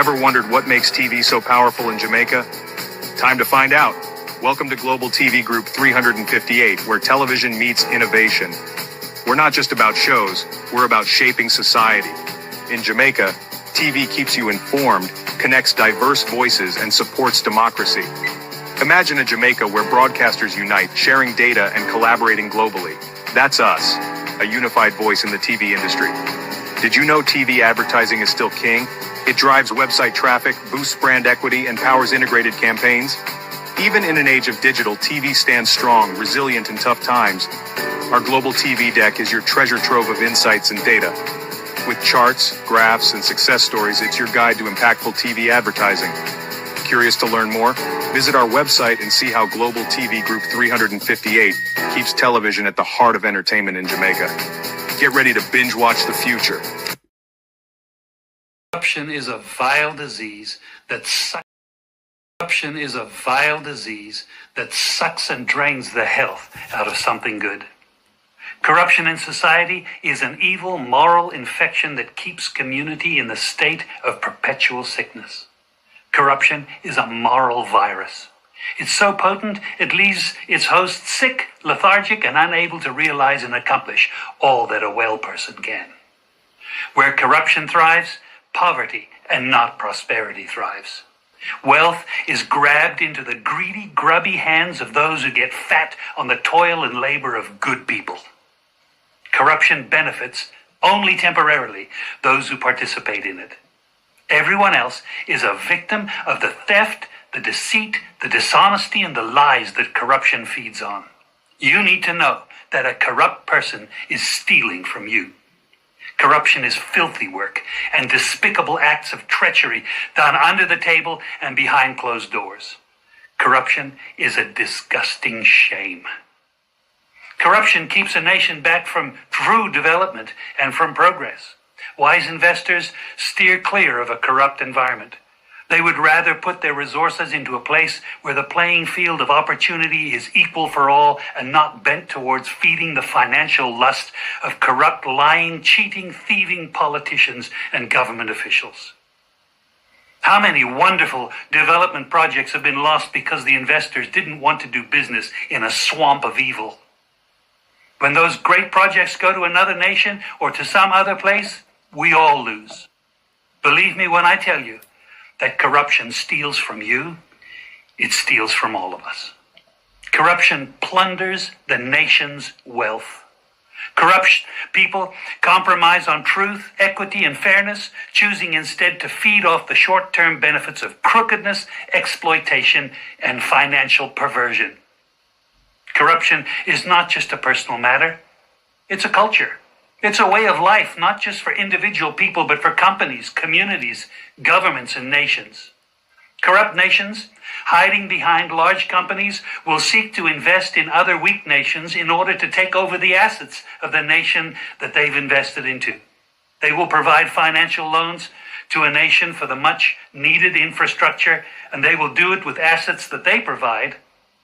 Ever wondered what makes TV so powerful in Jamaica? Time to find out. Welcome to Global TV Group 358, where television meets innovation. We're not just about shows, we're about shaping society. In Jamaica, TV keeps you informed, connects diverse voices, and supports democracy. Imagine a Jamaica where broadcasters unite, sharing data and collaborating globally. That's us, a unified voice in the TV industry. Did you know TV advertising is still king? It drives website traffic, boosts brand equity, and powers integrated campaigns. Even in an age of digital, TV stands strong, resilient in tough times. Our global TV deck is your treasure trove of insights and data. With charts, graphs, and success stories, it's your guide to impactful TV advertising. Curious to learn more? Visit our website and see how Global TV Group 358 keeps television at the heart of entertainment in Jamaica. Get ready to binge watch the future. Corruption is a vile disease that sucks and drains the health out of something good. Corruption in society is an evil moral infection that keeps community in the state of perpetual sickness. Corruption is a moral virus. It's so potent, it leaves its host sick, lethargic, and unable to realize and accomplish all that a well person can. Where corruption thrives, poverty and not prosperity thrives. Wealth is grabbed into the greedy, grubby hands of those who get fat on the toil and labor of good people. Corruption benefits, only temporarily, those who participate in it. Everyone else is a victim of the theft, the deceit, the dishonesty, and the lies that corruption feeds on. You need to know that a corrupt person is stealing from you. Corruption is filthy work and despicable acts of treachery done under the table and behind closed doors. Corruption is a disgusting shame. Corruption keeps a nation back from true development and from progress. Wise investors steer clear of a corrupt environment. They would rather put their resources into a place where the playing field of opportunity is equal for all and not bent towards feeding the financial lust of corrupt, lying, cheating, thieving politicians and government officials. How many wonderful development projects have been lost because the investors didn't want to do business in a swamp of evil? When those great projects go to another nation or to some other place, we all lose. Believe me when I tell you that corruption steals from you, it steals from all of us. Corruption plunders the nation's wealth. Corrupt people compromise on truth, equity, and fairness, choosing instead to feed off the short-term benefits of crookedness, exploitation, and financial perversion. Corruption is not just a personal matter, it's a culture. It's a way of life, not just for individual people, but for companies, communities, governments, and nations. Corrupt nations, hiding behind large companies, will seek to invest in other weak nations in order to take over the assets of the nation that they've invested into. They will provide financial loans to a nation for the much-needed infrastructure, and they will do it with assets that they provide.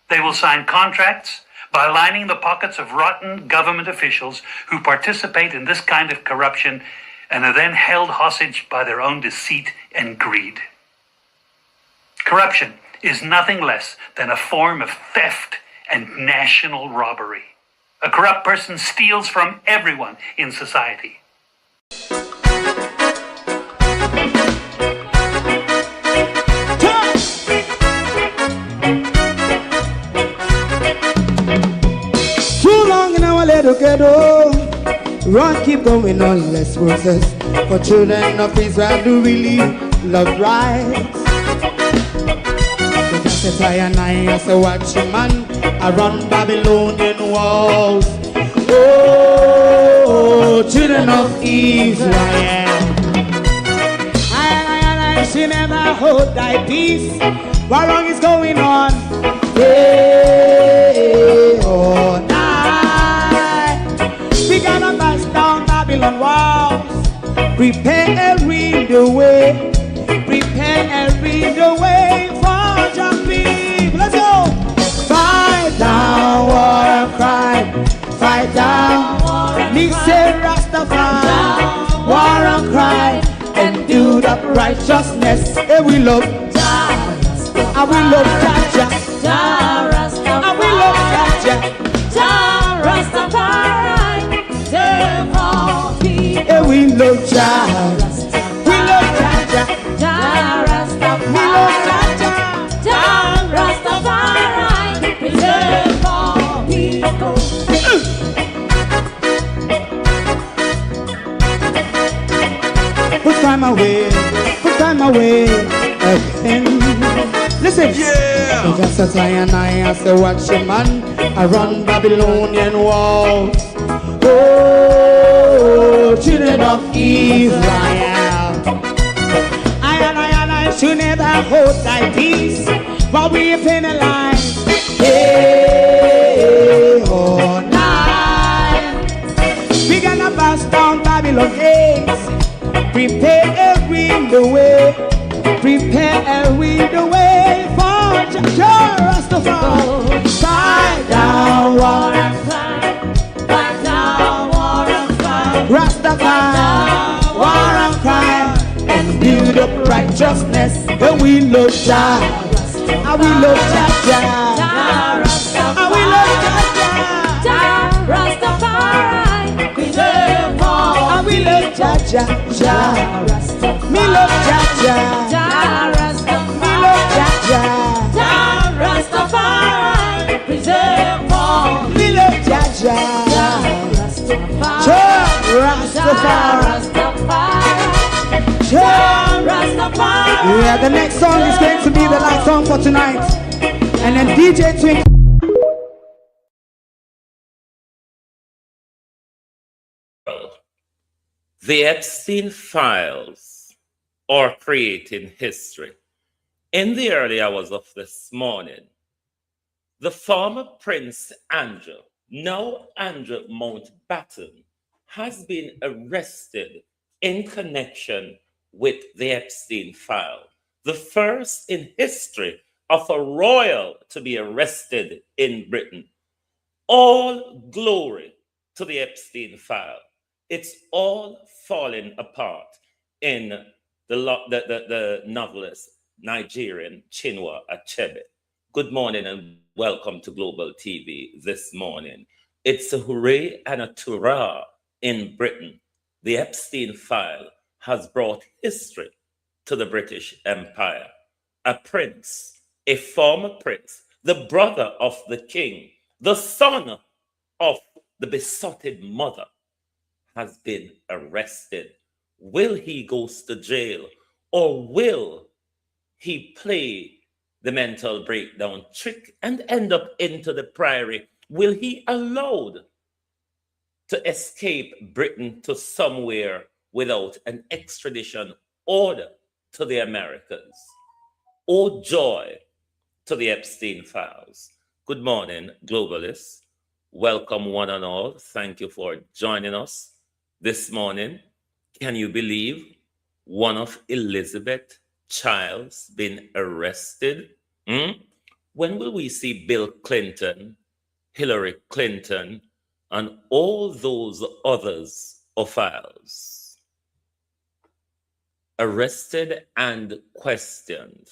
They will sign contracts by lining the pockets of rotten government officials who participate in this kind of corruption and are then held hostage by their own deceit and greed. Corruption is nothing less than a form of theft and national robbery. A corrupt person steals from everyone in society. Ghetto, run, keep going on, let's process. For children of Israel do really love rights. So just a and I as a watchman around Babylonian walls. Oh, children of Israel, I should never hold thy peace. What wrong is going on? Hey, oh, we gotta bust down Babylon walls. Prepare and read the way. Prepare and read the way for your people. Let's go. Fight down, war and cry. Fight down, Nixon Rastafari. War and cry and do the up righteousness. And we love Jah, and we love Jah, Jah, and we love Jah, Jah, Rastafari, save all people. And we love Jah, we love Jah, Jah, Rastafari, we love Jah, Jah, Rastafari, save all people. Put time away again. Listen, yeah. Just as I and I say, watch your man, I run Babylonian walls. Oh, children of Israel, I should never hold thy peace while we penalize. Hey, oh, night. We gonna bust down Babylon gates. Prepare the way, prepare the way for Jah Rastafari. Fight down war and fight down war and fight. Rastafari, war and fight, and build up righteousness. And we love Jah, and we love Jah, and we love Jah, Rastafari. We love all, and we love Jah. Me love Jah, Jah Rastafari. Me love Jah, Rastafari. Preserve all. Me love Jah, Rastafari. Jah Rastafari. Yeah, the next song is going to be the last song for tonight. And then DJ Twink. The Epstein files are creating history. In the early hours of this morning, the former Prince Andrew, now Andrew Mountbatten, has been arrested in connection with the Epstein file, the first in history of a royal to be arrested in Britain. All glory to the Epstein file. It's all falling apart in the novelist Nigerian Chinua Achebe. Good morning and welcome to Global TV this morning. It's a hooray and a hurrah in Britain. The Epstein file has brought history to the British Empire. A prince, a former prince, the brother of the king, the son of the besotted mother, has been arrested. Will he go to jail, or will he play the mental breakdown trick and end up into the priory? Will he allowed to escape Britain to somewhere without an extradition order to the Americas? Oh, joy to the Epstein files. Good morning, globalists. Welcome one and all. Thank you for joining us this morning. Can you believe one of Elizabeth Child's been arrested? When will we see Bill Clinton, Hillary Clinton, and all those others officials arrested and questioned?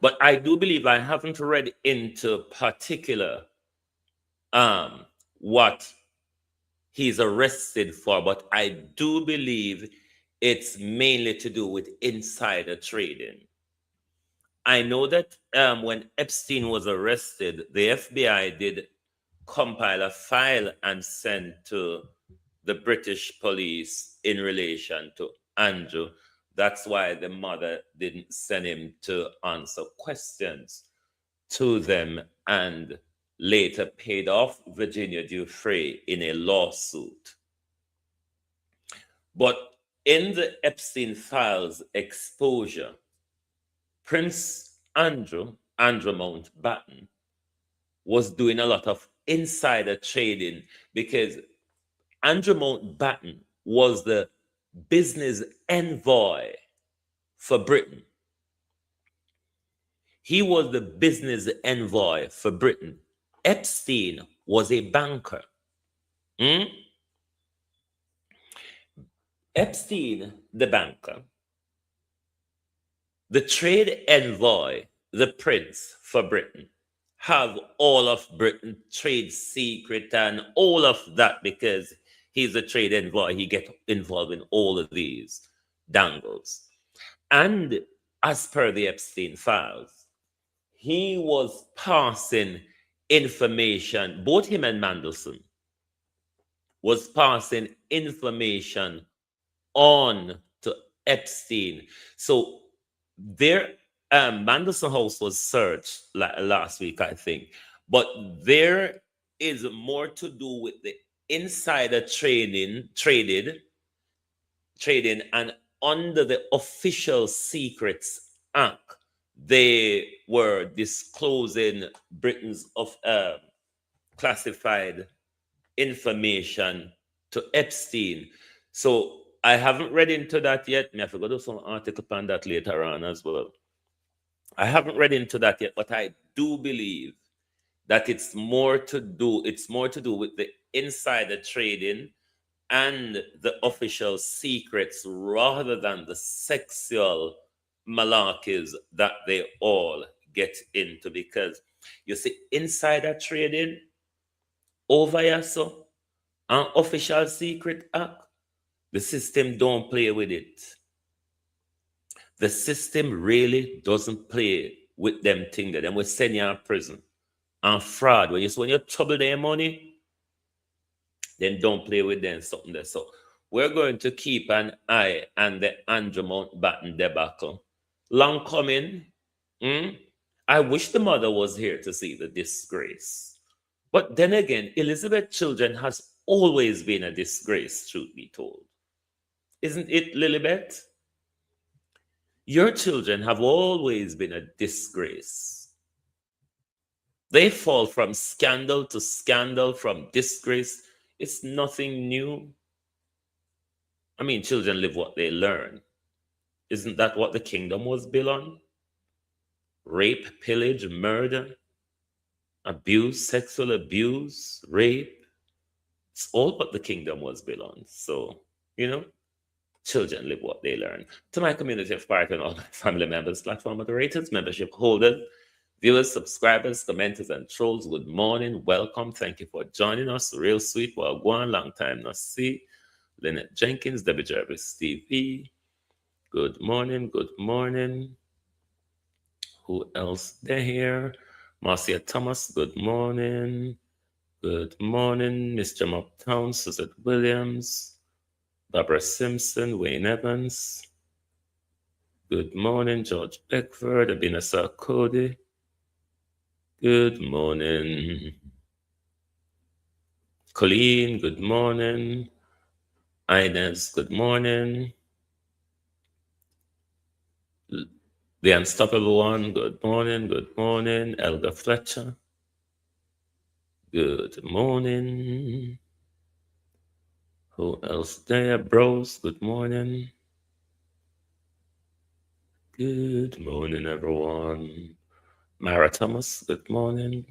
But I do believe, I haven't read into particular what he's arrested for, but I do believe it's mainly to do with insider trading. I know that when Epstein was arrested, the FBI did compile a file and send to the British police in relation to Andrew. That's why the mother didn't send him to answer questions to them, and later paid off Virginia Giuffre in a lawsuit. But in the Epstein files exposure, Prince Andrew Mountbatten, was doing a lot of insider trading, because Andrew Mountbatten was the business envoy for Britain. He was the business envoy for Britain. Epstein was a banker. Epstein, the banker, The trade envoy, the prince for Britain, have all of Britain trade secret and all of that because he's a trade envoy. He get involved in all of these dangles. And as per the Epstein files, he was passing information, both him and Mandelson was passing information on to Epstein. So their Mandelson house was searched last week, I think, but there is more to do with the insider trading, and under the Official Secrets Act, they were disclosing Britain's of classified information to Epstein. So I haven't read into that yet. I have to go do some article on that later on as well. I haven't read into that yet, but I do believe that it's more to do with the insider trading and the official secrets rather than the sexual malarkeys that they all get into. Because you see, insider trading over here, so an official secret act, the system don't play with it. The system really doesn't play with them things that them will send you in prison. And fraud, when you trouble their money, then don't play with them something there. So we're going to keep an eye on the Andrew Mountbatten debacle. Long coming. I wish the mother was here to see the disgrace. But then again, Elizabeth children has always been a disgrace, truth be told. Isn't it, Lilibet? Your children have always been a disgrace. They fall from scandal to scandal, from disgrace. It's nothing new. I mean, children live what they learn. Isn't that what the kingdom was built on? Rape, pillage, murder, abuse, sexual abuse, rape. It's all what the kingdom was built on. So, children live what they learn. To my community of part and all my family members, platform moderators, membership holders, viewers, subscribers, commenters, and trolls, good morning. Welcome. Thank you for joining us. Real sweet. Well, go on. Long time no see. Lynette Jenkins, Debbie Jarvis, Steve E. Good morning. Good morning. Who else there here? Marcia Thomas, good morning. Good morning. Mr. Uptown, Suzette Williams. Barbara Simpson, Wayne Evans. Good morning, George Beckford, Abina Sarkodi. Good morning. Colleen, good morning. Inez, good morning. The Unstoppable One, good morning. Good morning. Elder Fletcher. Good morning. Who else there? Bros, good morning. Good morning, everyone. Mara Thomas, good morning.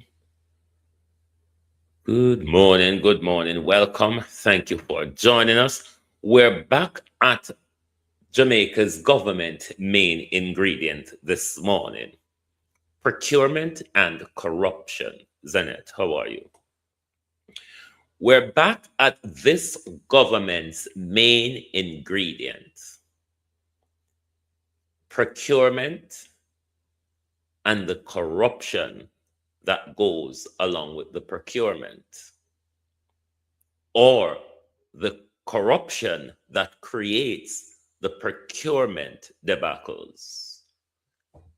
Good morning, good morning. Welcome. Thank you for joining us. We're back at Jamaica's government main ingredient this morning. Procurement and corruption. Zanet, how are you? We're back at this government's main ingredient. Procurement and the corruption that goes along with the procurement, or the corruption that creates the procurement debacles.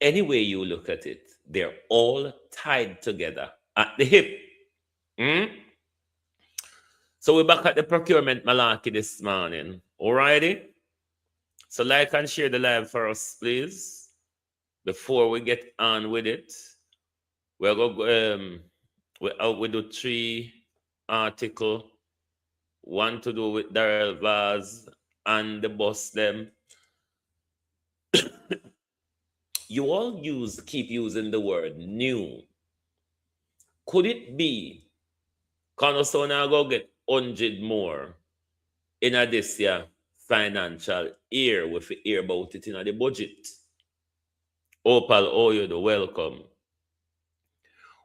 Any way you look at it, they're all tied together at the hip. So we're back at the procurement malarkey this morning. Alrighty? So like and share the live for us, please. Before we get on with it, we're going we do 3 articles. One to do with Darrell Vaz and the boss them. You all keep using the word new. Could it be Conosona go get 100 more in this year financial year with the hear about it in the budget? Opal, oh, you do welcome.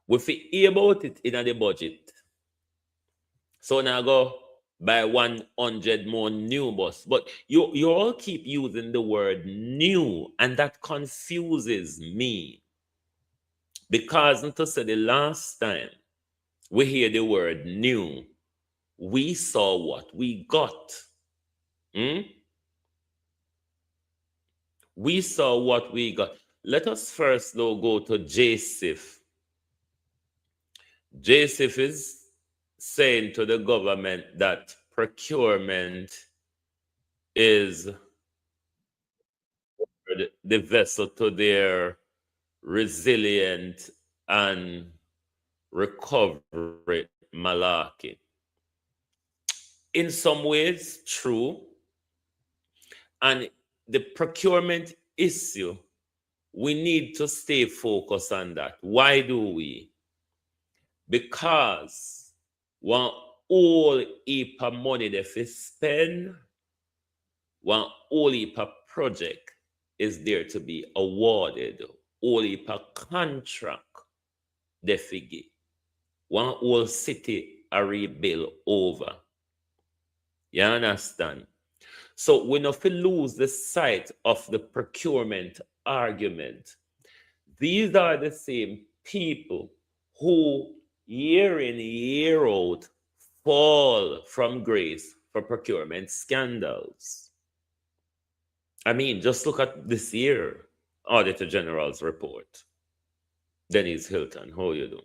We feel about it in the budget. So now go buy 100 more new bus. But you all keep using the word new, and that confuses me. Because to say the last time we hear the word new, we saw what we got. We saw what we got. Let us first though go to Joseph. Joseph is saying to the government that procurement is the vessel to their resilient and recovery malarkey. In some ways, true. And the procurement issue, we need to stay focused on that. Why do we? Because one whole heap of money they spend, one whole heap of project is there to be awarded, whole heap of contract they figure. One whole city a rebuild over. You understand? So we not lose the sight of the procurement argument. These are the same people who year in, year out fall from grace for procurement scandals. I mean, just look at this year, Auditor General's report. Dennis Hilton, how you do?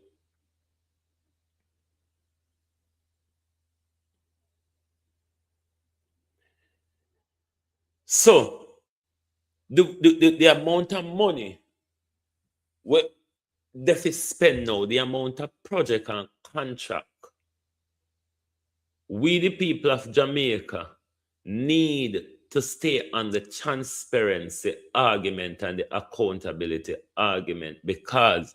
So, the amount of money what they spend now, the amount of project and contract, we the people of Jamaica need to stay on the transparency argument and the accountability argument, because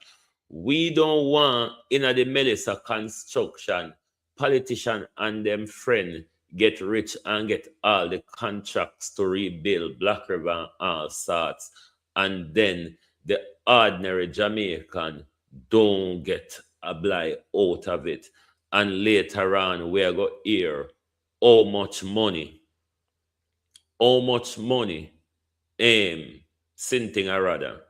we don't want in the Melissa construction politician and them friend get rich and get all the contracts to rebuild Black River and all sorts, and then the ordinary Jamaican don't get a blight out of it. And later on, we are going to hear how much money, sinting or rather,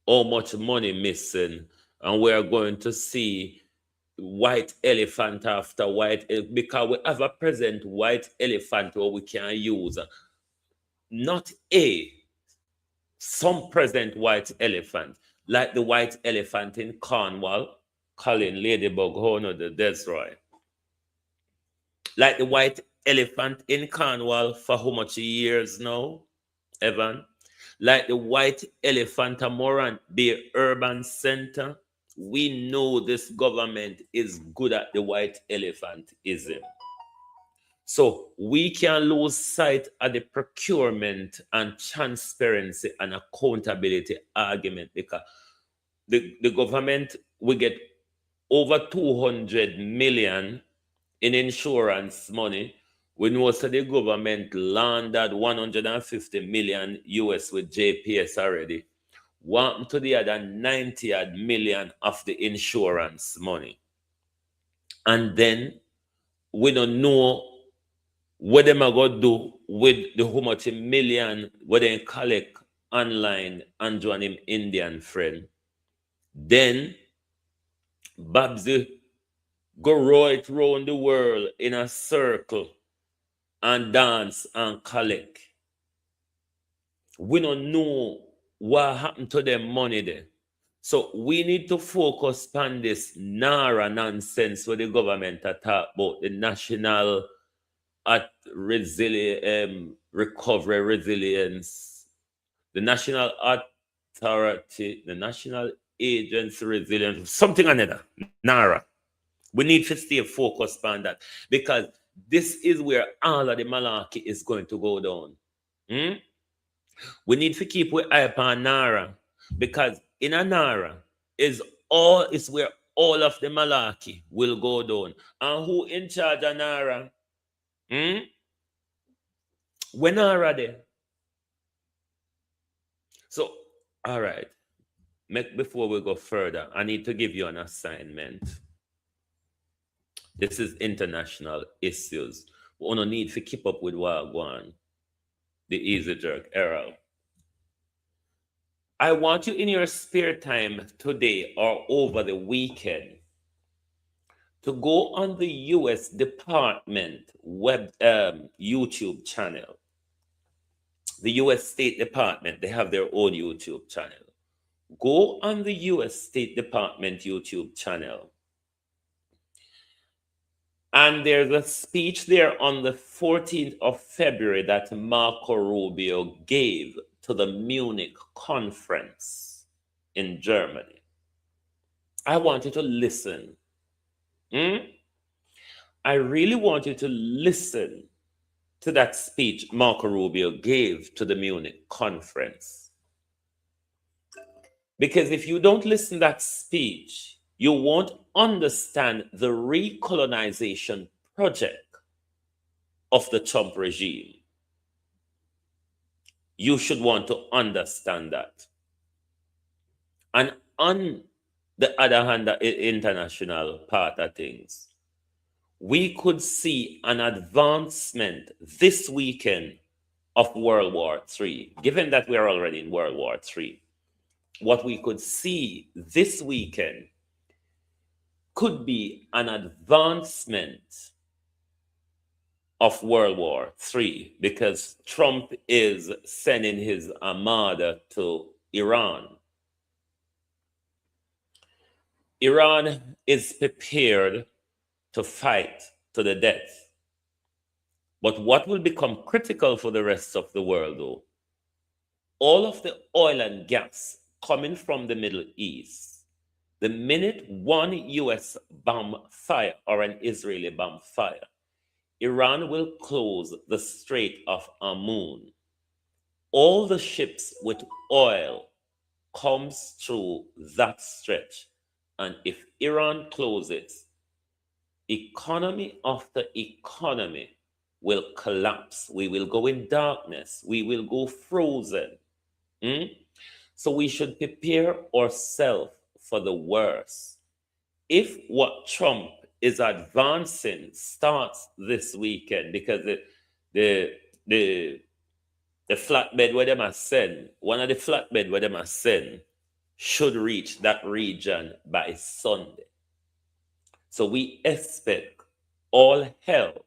how much money missing, and we are going to see white elephant after white, because we have a present white elephant where we can use not some present white elephant, like the white elephant in Cornwall, Colin Ladybug, oh no, the Desroy. Like the white elephant in Cornwall for how much years now, Evan? Like the white elephant at Morant Bay Urban Center. We know this government is good at the white elephantism. So we can lose sight of the procurement and transparency and accountability argument, because the government will get over 200 million in insurance money. We know that the government landed 150 million US with JPS already. What to the other 90 million of the insurance money? And then we don't know what them are going to do with the how much million what they collect online and join him Indian friend. Then Babsy go right round the world in a circle and dance and collect. We don't know what happened to them money there. So we need to focus on this NARA nonsense where the government are talk about the national recovery resilience, the national authority, the national agency resilience, something another, NARA. We need to stay focused on that, because this is where all of the malarkey is going to go down. We need to keep our eye on NARA, because in a NARA is where all of the malarkey will go down. And who in charge of NARA? When NARA there? So, all right. before we go further, I need to give you an assignment. This is international issues. We only need to keep up with Wagwan, the easy jerk era. I want you in your spare time today or over the weekend to go on the U.S. Department YouTube channel. The U.S. State Department, they have their own YouTube channel. Go on the U.S. State Department YouTube channel. And there's a speech there on the 14th of February that Marco Rubio gave to the Munich conference in Germany. I want you to listen. I really want you to listen to that speech Marco Rubio gave to the Munich conference. Because if you don't listen to that speech, you won't understand the recolonization project of the Trump regime. You should want to understand that. And on the other hand, the international part of things, we could see an advancement this weekend of World War III, given that we are already in World War III. What we could see this weekend could be an advancement of World War III, because Trump is sending his armada to Iran. Iran is prepared to fight to the death. But what will become critical for the rest of the world, though, all of the oil and gas coming from the Middle East, the minute one US bomb fire or an Israeli bomb fire, Iran will close the Strait of Hormuz. All the ships with oil comes through that stretch. And if Iran closes, economy after economy will collapse. We will go in darkness. We will go frozen. So we should prepare ourselves for the worst. If what Trump is advancing starts this weekend, because the flatbed where them are sent, one of the flatbed where them are sent should reach that region by Sunday. So we expect all hell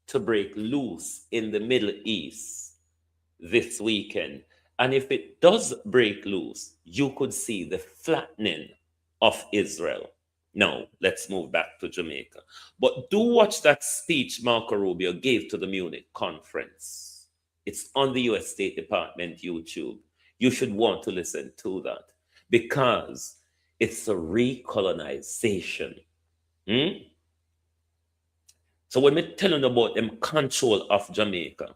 to break loose in the Middle East this weekend. And if it does break loose, you could see the flattening of Israel. Now, let's move back to Jamaica. But do watch that speech Marco Rubio gave to the Munich conference. It's on the US State Department YouTube. You should want to listen to that, because it's a recolonization. So when we tell you about them control of Jamaica,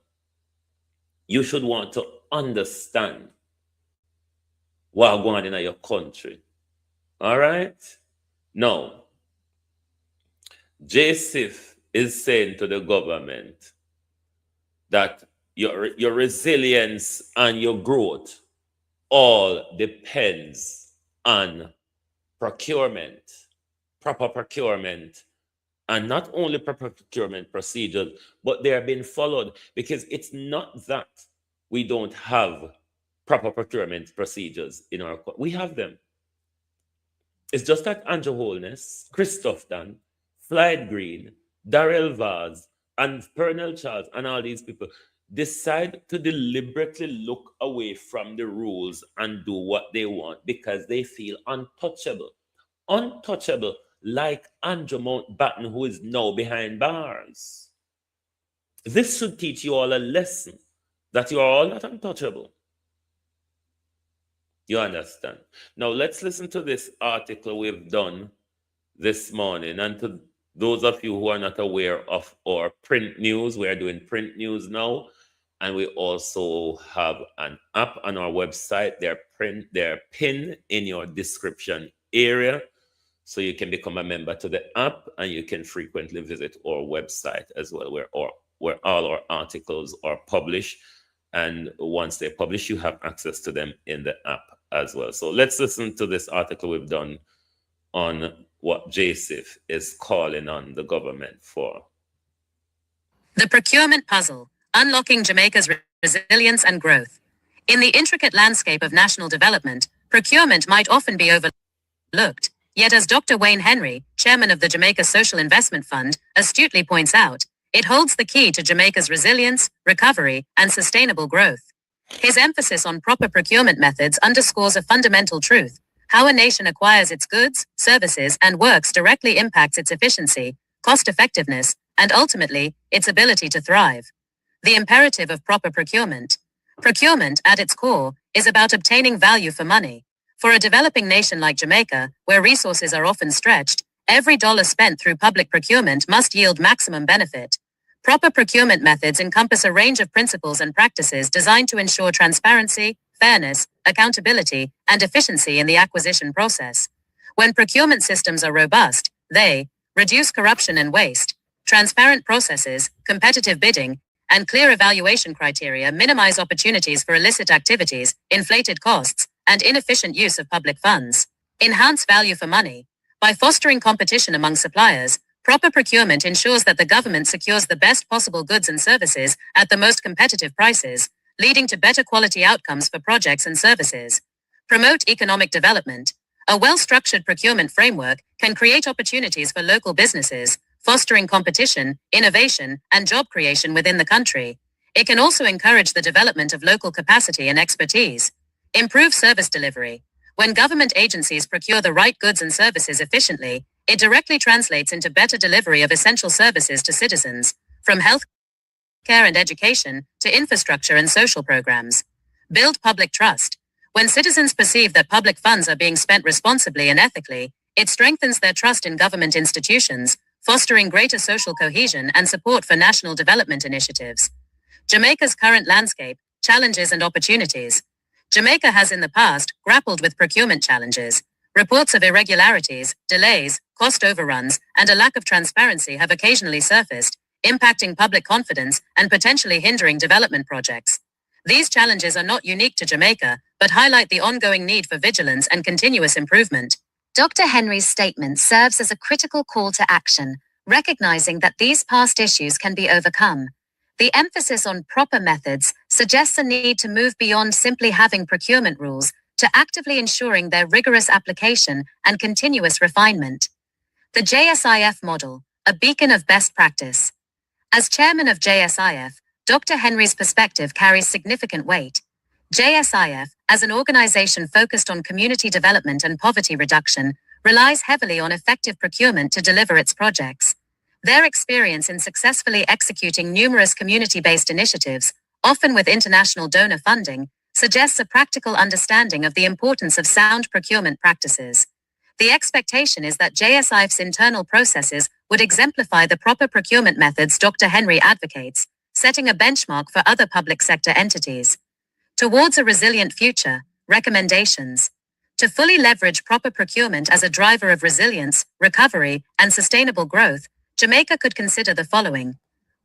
you should want to understand what's going on in your country. All right? Now, JSIF is saying to the government that your resilience and your growth all depends on procurement, proper procurement, and not only proper procurement procedures, but they are being followed, because it's not that we don't have proper procurement procedures in our country. We have them. It's just that Andrew Holness, Christoph Dunn, Floyd Green, Darrell Vaz, and Pernell Charles, and all these people decide to deliberately look away from the rules and do what they want because they feel untouchable. Untouchable, like Andrew Mountbatten, who is now behind bars. This should teach you all a lesson that you are all not untouchable. You understand? Now, let's listen to this article we've done this morning. And to those of you who are not aware of our print news, we are doing print news now. And we also have an app on our website. They're pinned in your description area. So you can become a member to the app, and you can frequently visit our website as well, where all our articles are published. And once they're published, you have access to them in the app as well. So let's listen to this article we've done on what JSIF is calling on the government for. The procurement puzzle, unlocking Jamaica's resilience and growth. In the intricate landscape of national development, procurement might often be overlooked. Yet as Dr. Wayne Henry, chairman of the Jamaica Social Investment Fund, astutely points out, it holds the key to Jamaica's resilience, recovery, and sustainable growth. His emphasis on proper procurement methods underscores a fundamental truth. How a nation acquires its goods, services, and works directly impacts its efficiency, cost effectiveness, and ultimately, its ability to thrive. The imperative of proper procurement. Procurement, at its core, is about obtaining value for money. For a developing nation like Jamaica, where resources are often stretched, every dollar spent through public procurement must yield maximum benefit. Proper procurement methods encompass a range of principles and practices designed to ensure transparency, fairness, accountability, and efficiency in the acquisition process. When procurement systems are robust, they reduce corruption and waste. Transparent processes, competitive bidding, and clear evaluation criteria minimize opportunities for illicit activities, inflated costs, and inefficient use of public funds. Enhance value for money. By fostering competition among suppliers, proper procurement ensures that the government secures the best possible goods and services at the most competitive prices, leading to better quality outcomes for projects and services. Promote economic development. A well-structured procurement framework can create opportunities for local businesses, fostering competition, innovation, and job creation within the country. It can also encourage the development of local capacity and expertise. Improve service delivery. When government agencies procure the right goods and services efficiently, it directly translates into better delivery of essential services to citizens, from health care and education to infrastructure and social programs. Build public trust. When citizens perceive that public funds are being spent responsibly and ethically, it strengthens their trust in government institutions, fostering greater social cohesion and support for national development initiatives. Jamaica's current landscape, challenges and opportunities. Jamaica has in the past grappled with procurement challenges. Reports of irregularities, delays, cost overruns, and a lack of transparency have occasionally surfaced, impacting public confidence and potentially hindering development projects. These challenges are not unique to Jamaica, but highlight the ongoing need for vigilance and continuous improvement. Dr. Henry's statement serves as a critical call to action, recognizing that these past issues can be overcome. The emphasis on proper methods suggests a need to move beyond simply having procurement rules to actively ensuring their rigorous application and continuous refinement. The JSIF model, a beacon of best practice. As chairman of JSIF, Dr. Henry's perspective carries significant weight. JSIF, as an organization focused on community development and poverty reduction, relies heavily on effective procurement to deliver its projects. Their experience in successfully executing numerous community-based initiatives, often with international donor funding, suggests a practical understanding of the importance of sound procurement practices. The expectation is that JSIF's internal processes would exemplify the proper procurement methods Dr. Henry advocates, setting a benchmark for other public sector entities. Towards a resilient future, recommendations. To fully leverage proper procurement as a driver of resilience, recovery, and sustainable growth, Jamaica could consider the following.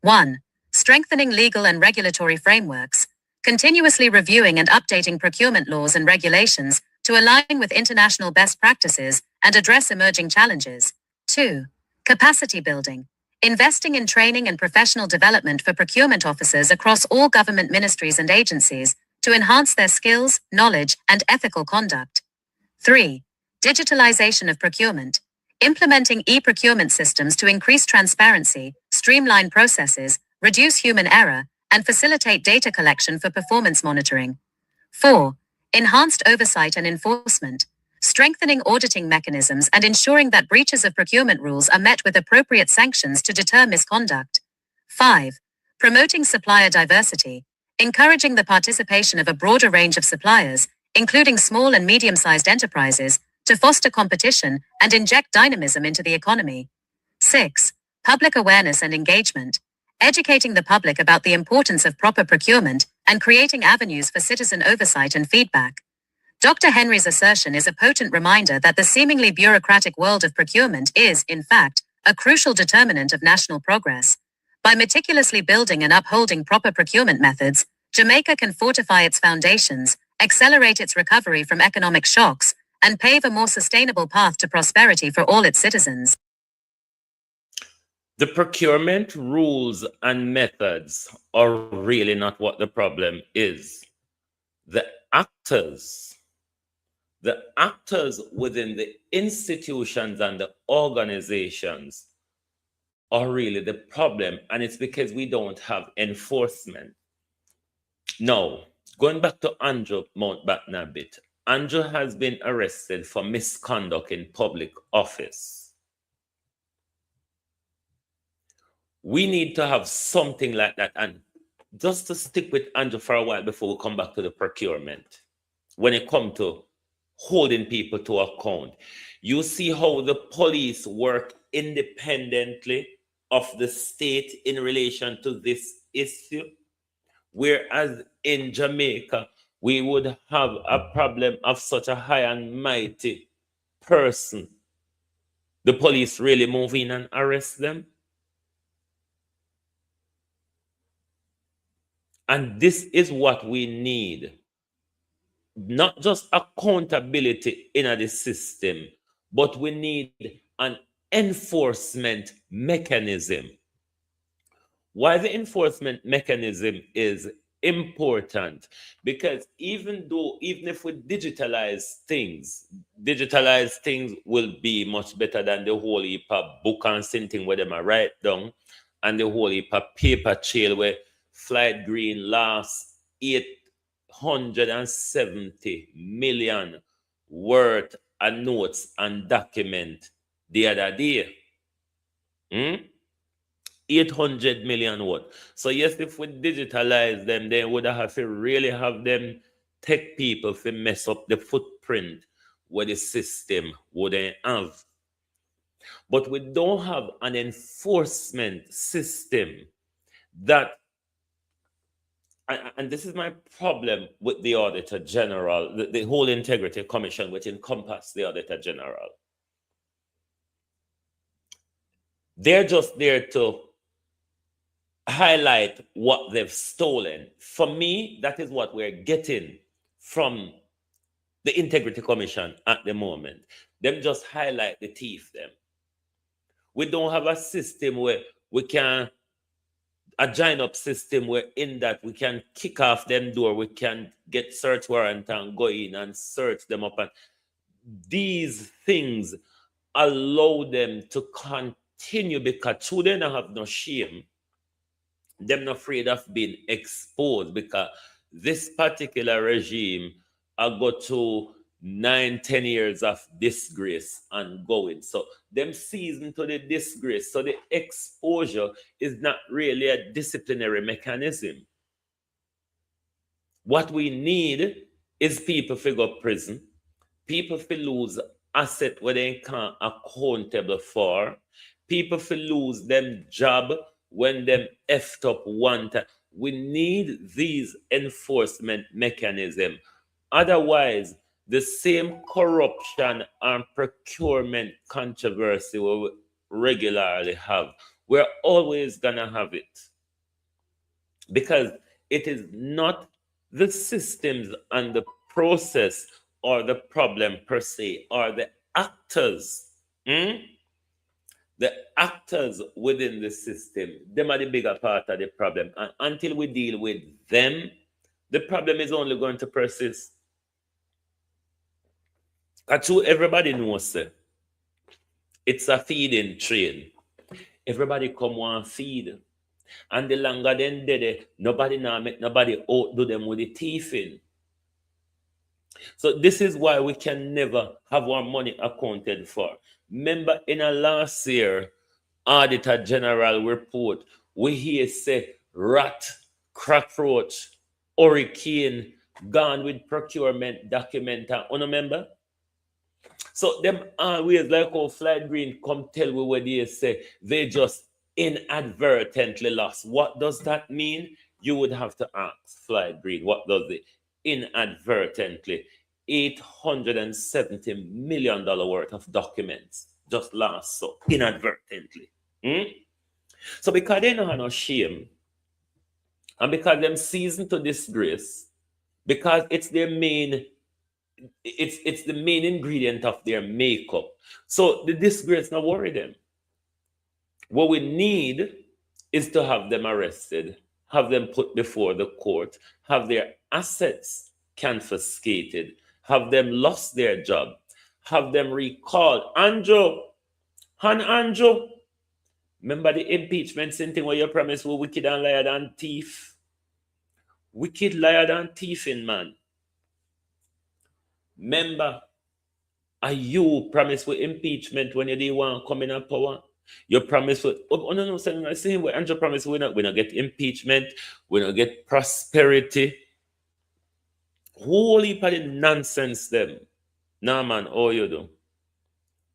1. Strengthening legal and regulatory frameworks. Continuously reviewing and updating procurement laws and regulations to align with international best practices and address emerging challenges. 2. Capacity building. Investing in training and professional development for procurement officers across all government ministries and agencies to enhance their skills, knowledge, and ethical conduct. 3. Digitalization of procurement. Implementing e-procurement systems to increase transparency, streamline processes, reduce human error, and facilitate data collection for performance monitoring. 4. Enhanced oversight and enforcement. Strengthening auditing mechanisms and ensuring that breaches of procurement rules are met with appropriate sanctions to deter misconduct. 5. Promoting supplier diversity. Encouraging the participation of a broader range of suppliers, including small and medium-sized enterprises, to foster competition and inject dynamism into the economy. 6. Public awareness and engagement. Educating the public about the importance of proper procurement and creating avenues for citizen oversight and feedback. Dr. Henry's assertion is a potent reminder that the seemingly bureaucratic world of procurement is, in fact, a crucial determinant of national progress. By meticulously building and upholding proper procurement methods, Jamaica can fortify its foundations, accelerate its recovery from economic shocks, and pave a more sustainable path to prosperity for all its citizens. The procurement rules and methods are really not what the problem is. The actors within the institutions and the organizations are really the problem, and it's because we don't have enforcement. Now, going back to Andrew Mountbatten a bit, Andrew has been arrested for misconduct in public office. We need to have something like that. And just to stick with Andrew for a while before we come back to the procurement, when it comes to holding people to account, you see how the police work independently of the state in relation to this issue. Whereas in Jamaica, we would have a problem of such a high and mighty person. The police really move in and arrest them. And this is what we need. Not just accountability in the system, but we need an enforcement mechanism. Why the enforcement mechanism is important? Because even if we digitalize things will be much better than the whole heap of book and thing where them are write down, and the whole heap of paper trail where Flight Green lost 870 million worth of notes and document the other day. 800 million what? So yes, if we digitalize them, then we would have to really have them tech people to mess up the footprint where the system wouldn't have. But we don't have an enforcement system that, and this is my problem with the Auditor General, the whole Integrity Commission, which encompasses the Auditor General. They're just there to highlight what they've stolen. For me, that is what we're getting from the Integrity Commission at the moment. Them just highlight the thief them. We don't have a system where we can, a join up system where in that we can kick off them door, we can get search warrant and go in and search them up. And these things allow them to continue because they don't have no shame. They're not afraid of being exposed because this particular regime will go to 9-10 years of disgrace and going. So them season to the disgrace. So the exposure is not really a disciplinary mechanism. What we need is people to go to prison, people to lose asset where they can't accountable for, people to lose them job when them effed up one time. We need these enforcement mechanisms. Otherwise, the same corruption and procurement controversy we regularly have, we're always gonna have it. Because it is not the systems and the process or the problem per se, or the actors. The actors within the system, them are the bigger part of the problem. And until we deal with them, the problem is only going to persist. Because everybody knows it's a feeding train. Everybody come one feed. And the longer then they nobody now make nobody outdo them with the thieving. So this is why we can never have our money accounted for. Remember in a last year Auditor General report, we hear say rat, cockroach, hurricane gone with procurement document. Remember? So them always like how Flight Green come tell we what they say they just inadvertently lost. What does that mean? You would have to ask Flight Green, what does it inadvertently? $870 million worth of documents just lost, so inadvertently. So because they don't have no shame, and because them season to disgrace, because it's their main, it's the main ingredient of their makeup. So the disgrace not worry them. What we need is to have them arrested, have them put before the court, have their assets confiscated, have them lost their job, have them recalled. Andrew, remember the impeachment thing where you promised we wicked and liar and thief? Wicked, liar and thiefing, man. Remember, are you promised with impeachment when you didn't want to come in power? You promise with no, saying what Andrew promised we not get impeachment, we not get prosperity. Whole heap of the nonsense them. Nah man, all you do.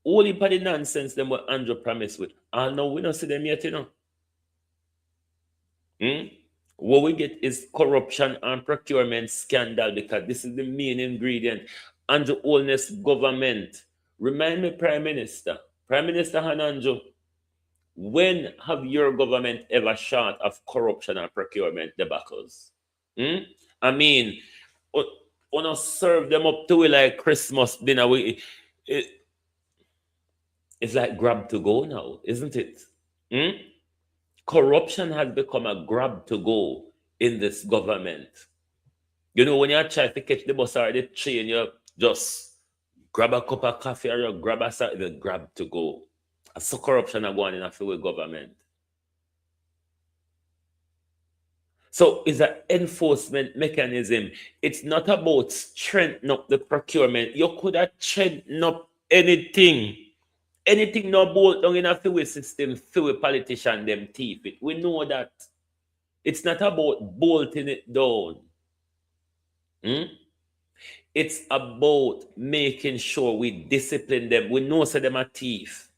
Whole heap of the nonsense them what Andrew promised with. And now we don't see them yet, you know. What we get is corruption and procurement scandal, because this is the main ingredient. Andrew Holness government. Remind me, Prime Minister Hananjo, when have your government ever shot of corruption and procurement debacles? I mean, wanna serve them up to it like Christmas dinner. It's like grab to go now, isn't it? Corruption has become a grab to go in this government. You know, when you try to catch the bus or the train, you just grab a cup of coffee or you grab a the grab to go. So corruption are going in a field with government. So it's an enforcement mechanism. It's not about strengthening up the procurement. You could have strengthened up anything. Anything not bolt down in a field system, field politician, them thief it. We know that. It's not about bolting it down. It's about making sure we discipline them. We know say them a thief.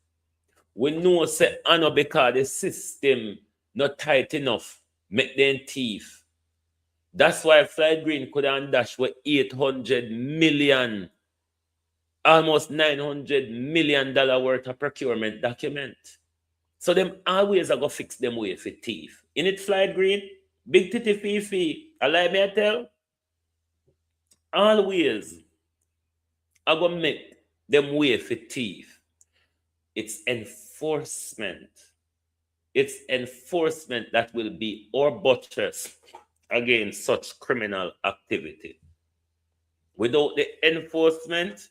We know say no because the system not tight enough, make them thief. That's why Flight Green could have dash with 800 million, almost $900 million worth of procurement document. So them always are going to fix them way for thief. In it, Flight Green, big titty fifi, I like me I tell, always are going to make them way for thief. It's enforcement. It's enforcement that will be our buttress against such criminal activity. Without the enforcement,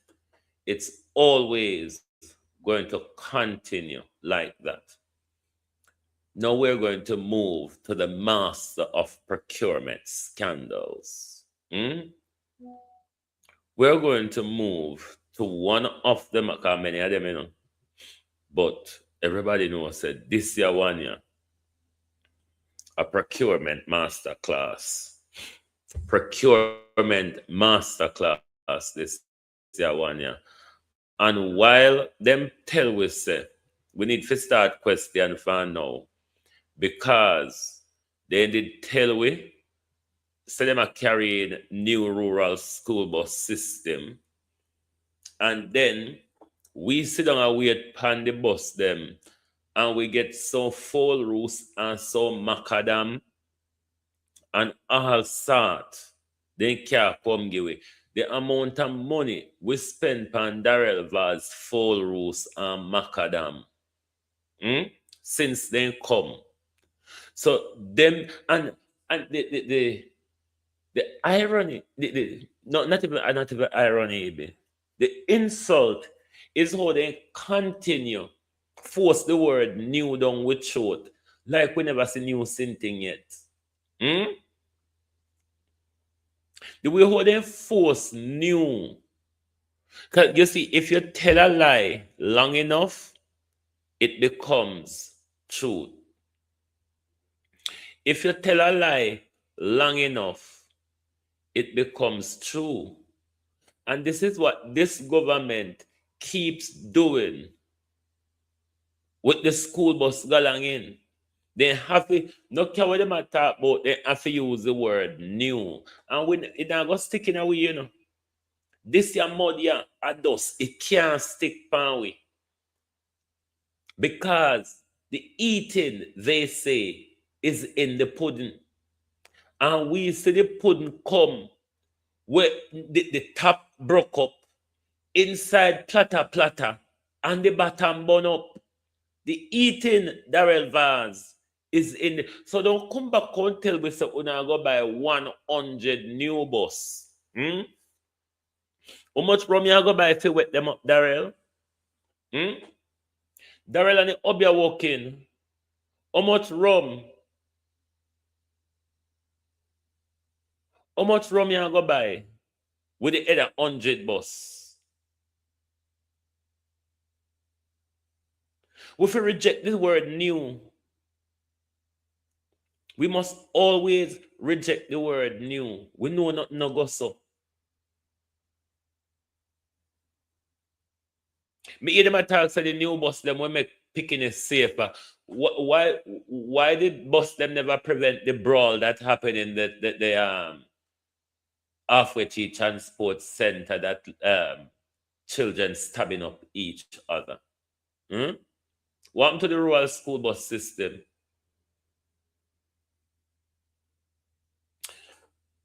it's always going to continue like that. Now we're going to move to the master of procurement scandals. We're going to move to one of them, because many of them, you know, but everybody knows that this year one year, a procurement masterclass. Procurement masterclass this year one year. And while them tell we say, we need to start question for now, because they did tell we, say them are carrying new rural school bus system, and then we sit down and wait upon the bus them, and we get so full roast and so macadam and all sort, then can't come give away. The amount of money we spend on Darrell Vaz, full roast and macadam since then come. So them and the irony, not even irony, the insult is how they continue force the word new down with short, like we never see new thing yet. The way how they force new. Because you see, if you tell a lie long enough, it becomes truth. If you tell a lie long enough, it becomes true. And this is what this government keeps doing with the school bus going in. They have to, no care what they talk about, they have to use the word new. And when it not going to stick in a way, you know. This your mud here, a dust, it can't stick pan way. Because the eating, they say, is in the pudding. And we see the pudding come where the top broke up, inside platter, and the bottom burn up. The eating Darrell Vaz is in the, so don't come back and tell me so una go buy 100 new bus. How much rum you go buy if you wet them up, Darrell? Darrell and the Obia walking. How much rum? How much rum you go buy with the other 100 bus? If we reject the word new, we must always reject the word new. We know not no go so. Me hear them attack say the new bus them will make picking it safer. Why did bus them never prevent the brawl that happened in the halfway to transport center that children stabbing up each other? What happened to the rural school bus system?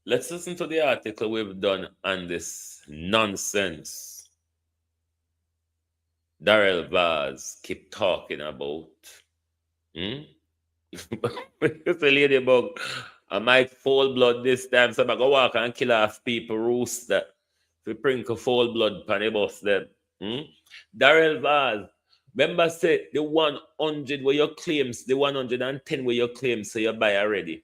Let's listen to the article we've done on this nonsense Darrell Vaz keep talking about. It's a ladybug. I might fall blood this time, so I go walk and kill off people rooster. If we sprinkle fall blood pan the bus them. Darrell Vaz. Remember say the 100 where your claims, the 110 where your claims, so you buy already.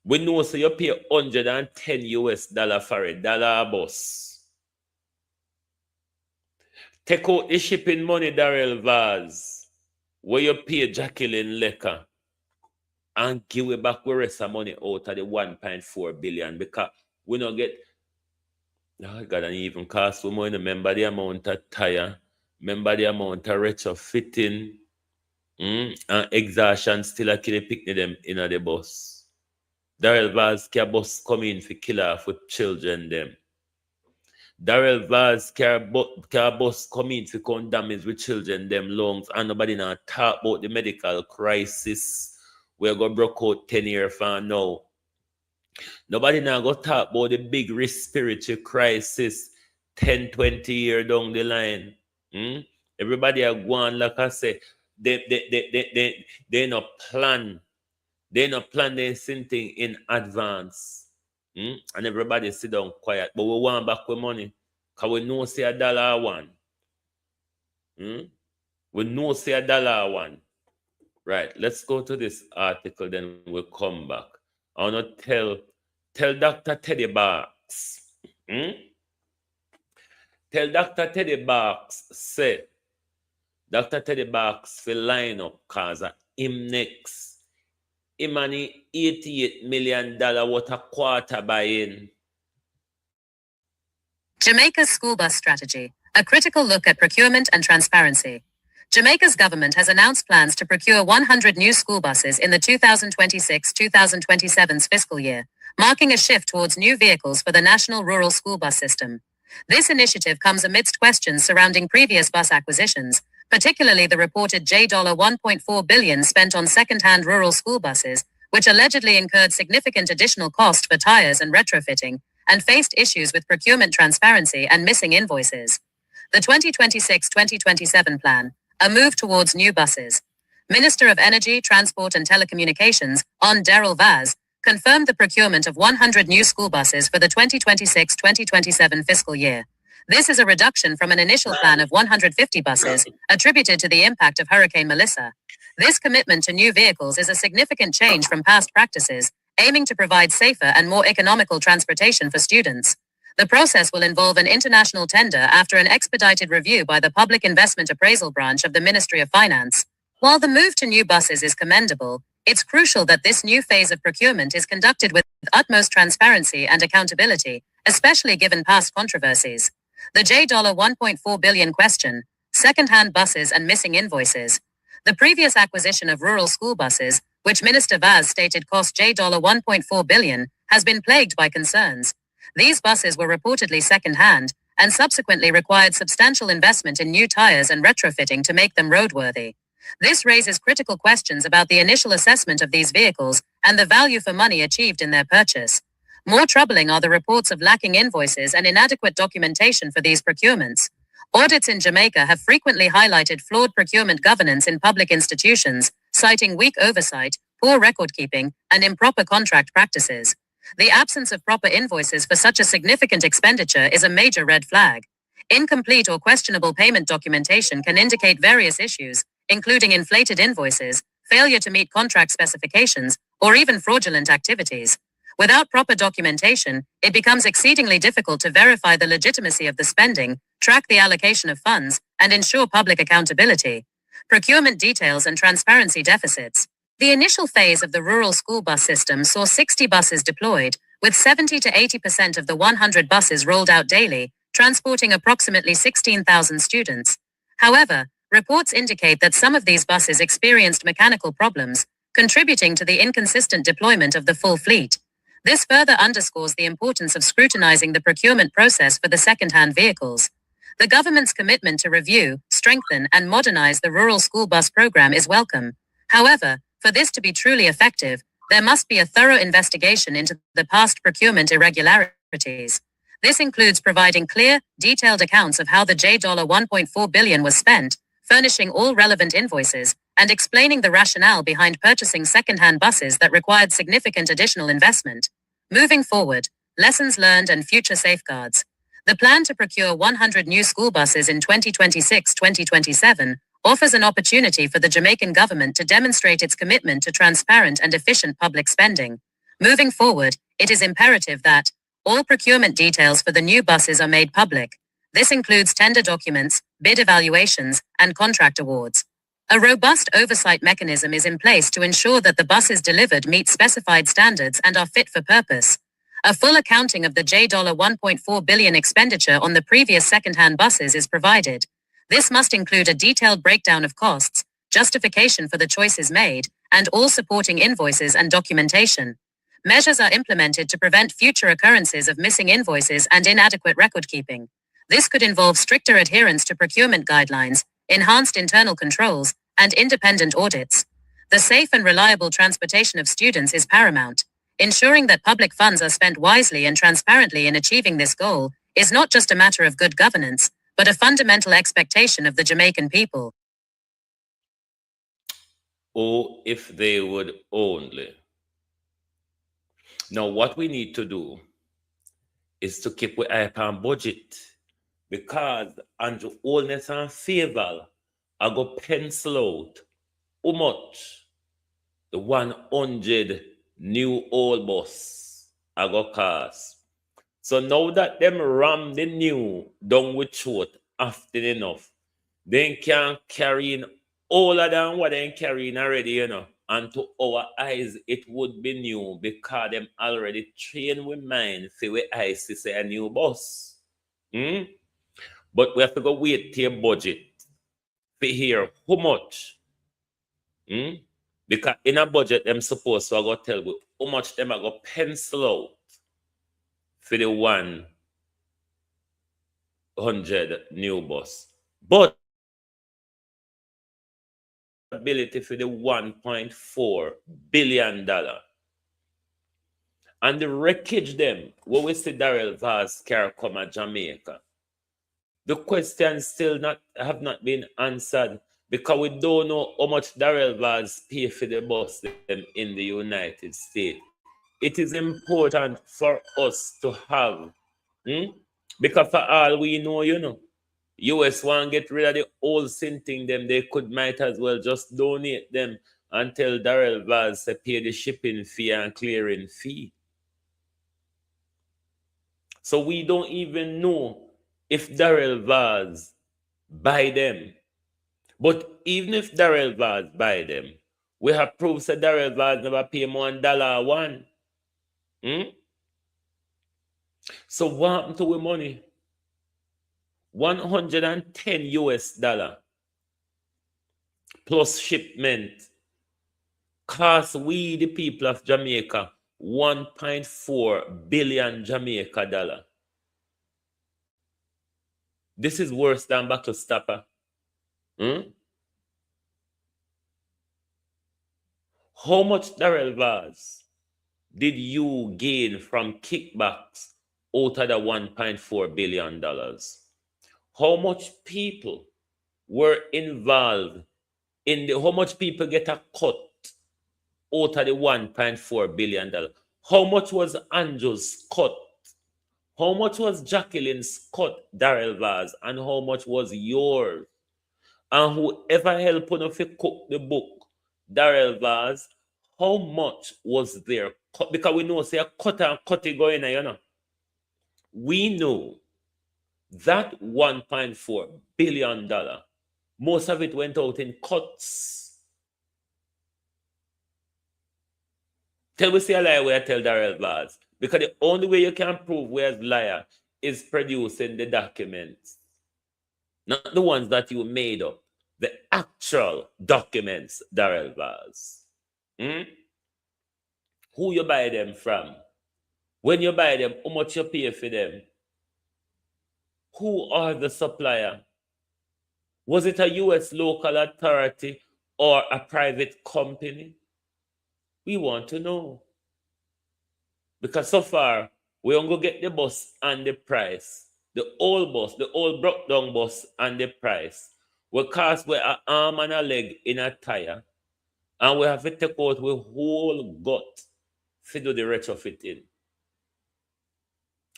We know so you pay $110 for a dollar bus. Take out the shipping money, Darrell Vaz, where you pay Jacqueline Lecker, and give it back the rest of money out of the 1.4 billion because we don't get, oh God, and even cost we money. Remember the amount of tire. Remember the amount of retrofitting and exhaustion still a kill picnic them in the bus. Darrell Vaz can bus come in for kill off with children them. Darrell Vaz can bus come in for come damage with children them lungs, and nobody now talk about the medical crisis we're going to broke out 10 years from now. Nobody now go talk about the big respiratory crisis 10, 20 years down the line. Everybody are going, like I say, they not plan. They not plan this thing in advance. And everybody sit down quiet. But we want back with money. Because we know say $1. We know say $1. Right, let's go to this article, then we'll come back. I want to tell Dr. Teddy Barks. Tell Dr. Teddy Barks, say, Dr. Teddy Barks will line up because him next. Him money $88 million what a quarter buy-in. Jamaica's school bus strategy, a critical look at procurement and transparency. Jamaica's government has announced plans to procure 100 new school buses in the 2026-2027 fiscal year, marking a shift towards new vehicles for the national rural school bus system. This initiative comes amidst questions surrounding previous bus acquisitions, particularly the reported $1.4 billion spent on second-hand rural school buses, which allegedly incurred significant additional cost for tires and retrofitting, and faced issues with procurement transparency and missing invoices. The 2026-2027 plan, a move towards new buses. Minister of Energy, Transport and Telecommunications, Darrell Vaz, confirmed the procurement of 100 new school buses for the 2026-2027 fiscal year. This is a reduction from an initial plan of 150 buses, attributed to the impact of Hurricane Melissa. This commitment to new vehicles is a significant change from past practices, aiming to provide safer and more economical transportation for students. The process will involve an international tender after an expedited review by the Public Investment Appraisal Branch of the Ministry of Finance. While the move to new buses is commendable, it's crucial that this new phase of procurement is conducted with utmost transparency and accountability, especially given past controversies. The $1.4 billion question, second-hand buses and missing invoices. The previous acquisition of rural school buses, which Minister Vaz stated cost $1.4 billion, has been plagued by concerns. These buses were reportedly second-hand and subsequently required substantial investment in new tires and retrofitting to make them roadworthy. This raises critical questions about the initial assessment of these vehicles and the value for money achieved in their purchase. More troubling are the reports of lacking invoices and inadequate documentation for these procurements. Audits in Jamaica have frequently highlighted flawed procurement governance in public institutions, citing weak oversight, poor record keeping, and improper contract practices. The absence of proper invoices for such a significant expenditure is a major red flag. Incomplete or questionable payment documentation can indicate various issues, including inflated invoices, failure to meet contract specifications, or even fraudulent activities. Without proper documentation, it becomes exceedingly difficult to verify the legitimacy of the spending, track the allocation of funds, and ensure public accountability. Procurement details and transparency deficits. The initial phase of the rural school bus system saw 60 buses deployed, with 70 to 80% of the 100 buses rolled out daily, transporting approximately 16,000 students. However, reports indicate that some of these buses experienced mechanical problems, contributing to the inconsistent deployment of the full fleet. This further underscores the importance of scrutinizing the procurement process for the second-hand vehicles. The government's commitment to review, strengthen, and modernize the rural school bus program is welcome. However, for this to be truly effective, there must be a thorough investigation into the past procurement irregularities. This includes providing clear, detailed accounts of how the $1.4 billion was spent, furnishing all relevant invoices, and explaining the rationale behind purchasing second-hand buses that required significant additional investment. Moving forward, lessons learned and future safeguards. The plan to procure 100 new school buses in 2026-2027 offers an opportunity for the Jamaican government to demonstrate its commitment to transparent and efficient public spending. Moving forward, it is imperative that all procurement details for the new buses are made public. This includes tender documents, bid evaluations, and contract awards. A robust oversight mechanism is in place to ensure that the buses delivered meet specified standards and are fit for purpose. A full accounting of the $1.4 billion expenditure on the previous second-hand buses is provided. This must include a detailed breakdown of costs, justification for the choices made, and all supporting invoices and documentation. Measures are implemented to prevent future occurrences of missing invoices and inadequate record keeping. This could involve stricter adherence to procurement guidelines, enhanced internal controls, and independent audits. The safe and reliable transportation of students is paramount. Ensuring that public funds are spent wisely and transparently in achieving this goal is not just a matter of good governance, but a fundamental expectation of the Jamaican people. Oh, if they would only. Now, what we need to do is to keep our eye on budget, because Andrew Oldness and Favor I go pencil out how much the 100 new old bus I go cost. So now that them ram the new down with short often enough, they can carry in older than what they carrying already, you know. And to our eyes, it would be new because them already trained with mind for we eyes to say a new bus. But we have to go wait till budget to hear how much. Because in a budget, them supposed to go tell you how much them are go pencil out for the 100 new bus. But ability for the $1.4 billion. And the wreckage them, what we see Darrell Vaz car come at Jamaica. The questions still have not been answered because we don't know how much Darrell Vaz pay for the bus them in the United States. It is important for us to have, because for all we know, you know, US want to get rid of the old thing them, they might as well just donate them and tell Darrell Vaz to pay the shipping fee and clearing fee. So we don't even know if Darrell Vaz buy them. But even if Darrell Vaz buy them, we have proofs that Darrell Vaz never pay more than $1. So what happened to our money? 110 US dollar plus shipment cost we the people of Jamaica 1.4 billion Jamaica dollar. This is worse than Buckle Stopper. How much Darrell Vaz did you gain from kickbacks out of the $1.4 billion? How much people were involved in how much people get a cut out of the $1.4 billion? How much was Andrew's cut? How much was Jacqueline's cut, Darrell Vaz? And how much was yours? And whoever helped you to cook the book, Darrell Vaz, how much was their cut? Because we know, say, a cut and cut it going on, you know. We know that $1.4 billion, most of it went out in cuts. Tell we say a lie where I tell Darrell Vaz. Because the only way you can prove we're a liar is producing the documents. Not the ones that you made up. The actual documents, Darrell Vaz. Who you buy them from? When you buy them, how much you pay for them? Who are the supplier? Was it a U.S. local authority or a private company? We want to know. Because so far, we only get the bus and the price. The old bus, the old broke down bus and the price. We cost with an arm and a leg in a tire. And we have to take out with whole gut to do the retrofitting.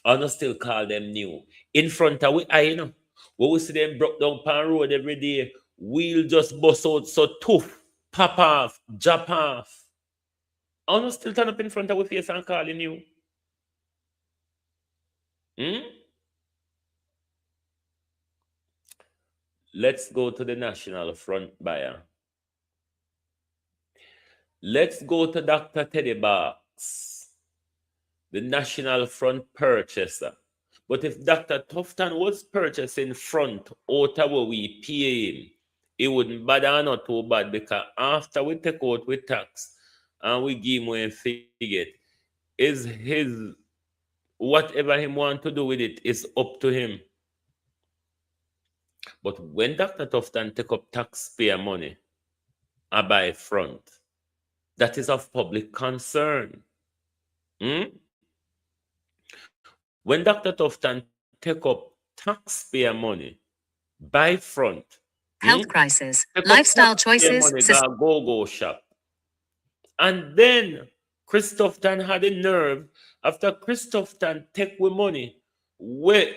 And we still call them new. In front of we, you know, when we see them broke down pan road every day, we'll just bust out so tough, pop off, jump off. And we still turn up in front of our face and calling you. Let's go to the National Front buyer. Let's go to Dr. Teddy Box, the National Front purchaser. But if Dr. Tufton was purchasing front out of what we pay him, it wouldn't bother not too bad, because after we take out with tax and we give him a figure, is his whatever he want to do with it is up to him. But when Dr. Tufton take up taxpayer money and buy front, that is of public concern. When Dr. Tufton take up taxpayer money, buy front, Health crisis, lifestyle choices, go shop. And then Christopherton had a nerve, after Christopherton take with money, we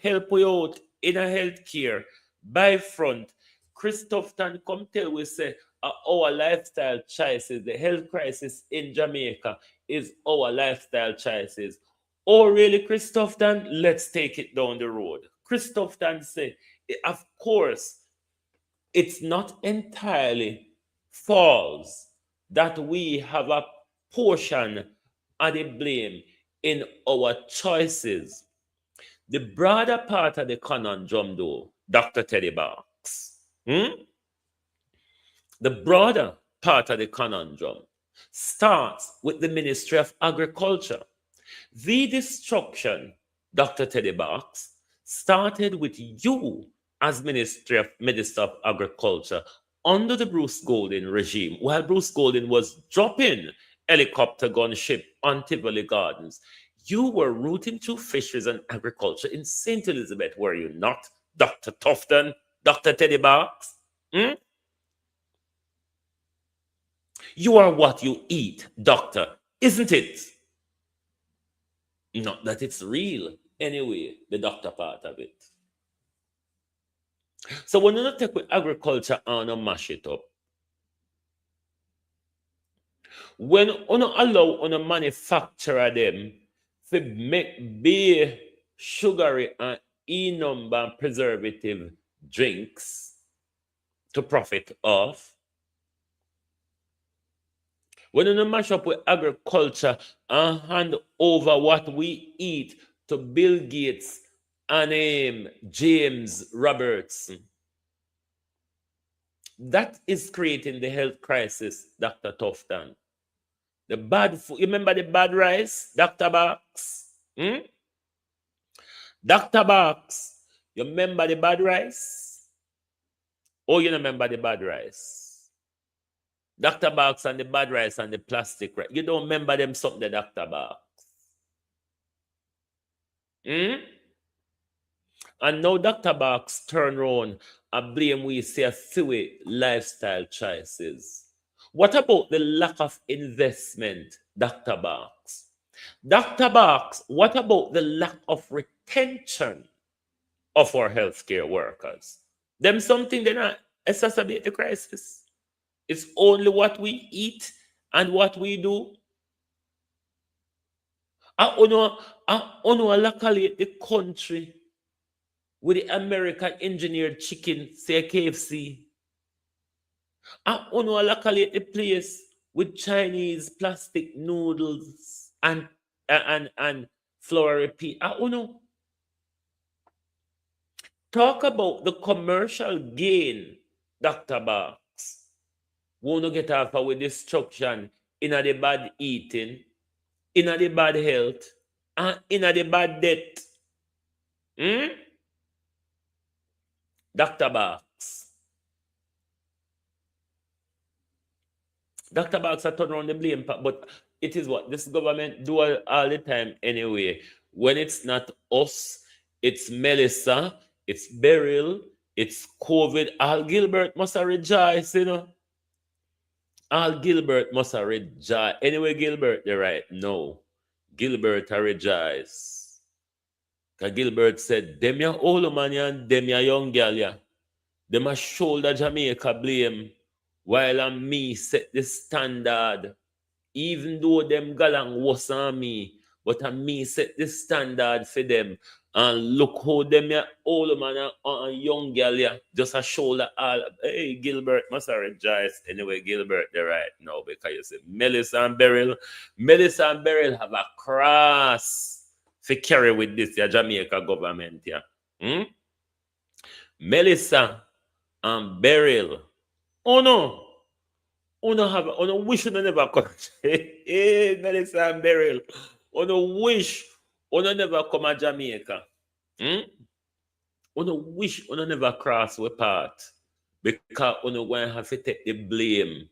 help you out in a health care, buy front. Christopherton come tell we say our lifestyle choices, the health crisis in Jamaica is our lifestyle choices. Oh, really, Christopherton? Let's take it down the road. Christopherton said, of course, it's not entirely false that we have a portion of the blame in our choices. The broader part of the conundrum, though, Dr. Teddy Box, the broader part of the conundrum starts with the Ministry of Agriculture. The destruction, Dr. Teddy Box, started with you as Minister of Agriculture under the Bruce Golding regime, while Bruce Golding was dropping helicopter gunship on Tivoli Gardens. You were rooting to fisheries and agriculture in St. Elizabeth, were you not, Dr. Tufton, Dr. Teddy Box? You are what you eat, doctor, isn't it? Not that it's real. Anyway, the doctor part of it. So when you take with agriculture and mash it up, when you allow on a manufacturer them to make beer, sugary and E-number and preservative drinks to profit off, when you mash up with agriculture and hand over what we eat to Bill Gates and James Robertson, that is creating the health crisis, Dr. Tufton. The bad food, you remember the bad rice, Dr. Box? Dr. Box, you remember the bad rice? Oh, you remember the bad rice? Dr. Box and the bad rice and the plastic rice. You don't remember them something, the Dr. Box. And now Dr. Box turn around and blame we say a few lifestyle choices. What about the lack of investment, Dr. Box? Dr. Box, what about the lack of retention of our healthcare workers? Them something they not exacerbate the crisis. It's only what we eat and what we do. I locally the country with the American engineered chicken, say KFC. I locally the place with Chinese plastic noodles and flour repeat. Talk about the commercial gain, Dr. Box. Wanna get off with destruction in the bad eating, in the bad health, and in the bad debt. Dr. Box. Dr. Box, I turn around the blame, but it is what this government do all the time anyway. When it's not us, it's Melissa, it's Beryl, it's COVID. Al Gilbert must have rejoiced, you know. Al Gilbert must have rejoiced. Anyway, Gilbert, they're right. No. Gilbert rejoice. Because Gilbert said, them ya old man ya and them ya young girl ya. Them a shoulder Jamaica blame while me set the standard. Even though them galang was on me, but me set the standard for them. And look how them ya old man and young girl ya just a shoulder all. Hey, Gilbert must have rejoiced. Anyway, Gilbert, they're right now because you say Melissa and Beryl have a cross to carry with this Jamaica government. Melissa and Beryl. Oh no. Wish you never come. Hey, Melissa and Beryl. Wish you never come to Jamaica. Wish you never cross with part. Because you going to have to take the blame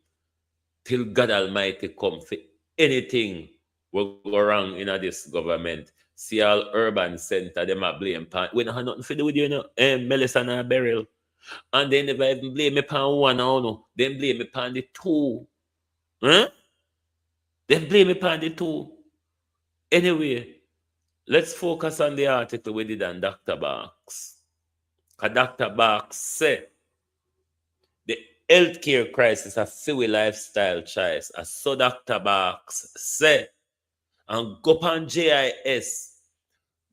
till God Almighty come for anything will go wrong in this government. See all urban center, them a blame pan. We don't have nothing to do with you, Melissa and Beryl. And they never even blame me pan one or no. They blame me pan the two. They blame me pan the two. Anyway, let's focus on the article we did on Dr. Box. Because Dr. Box said the healthcare crisis a few lifestyle choice. As so Dr. Box said, and go on GIS.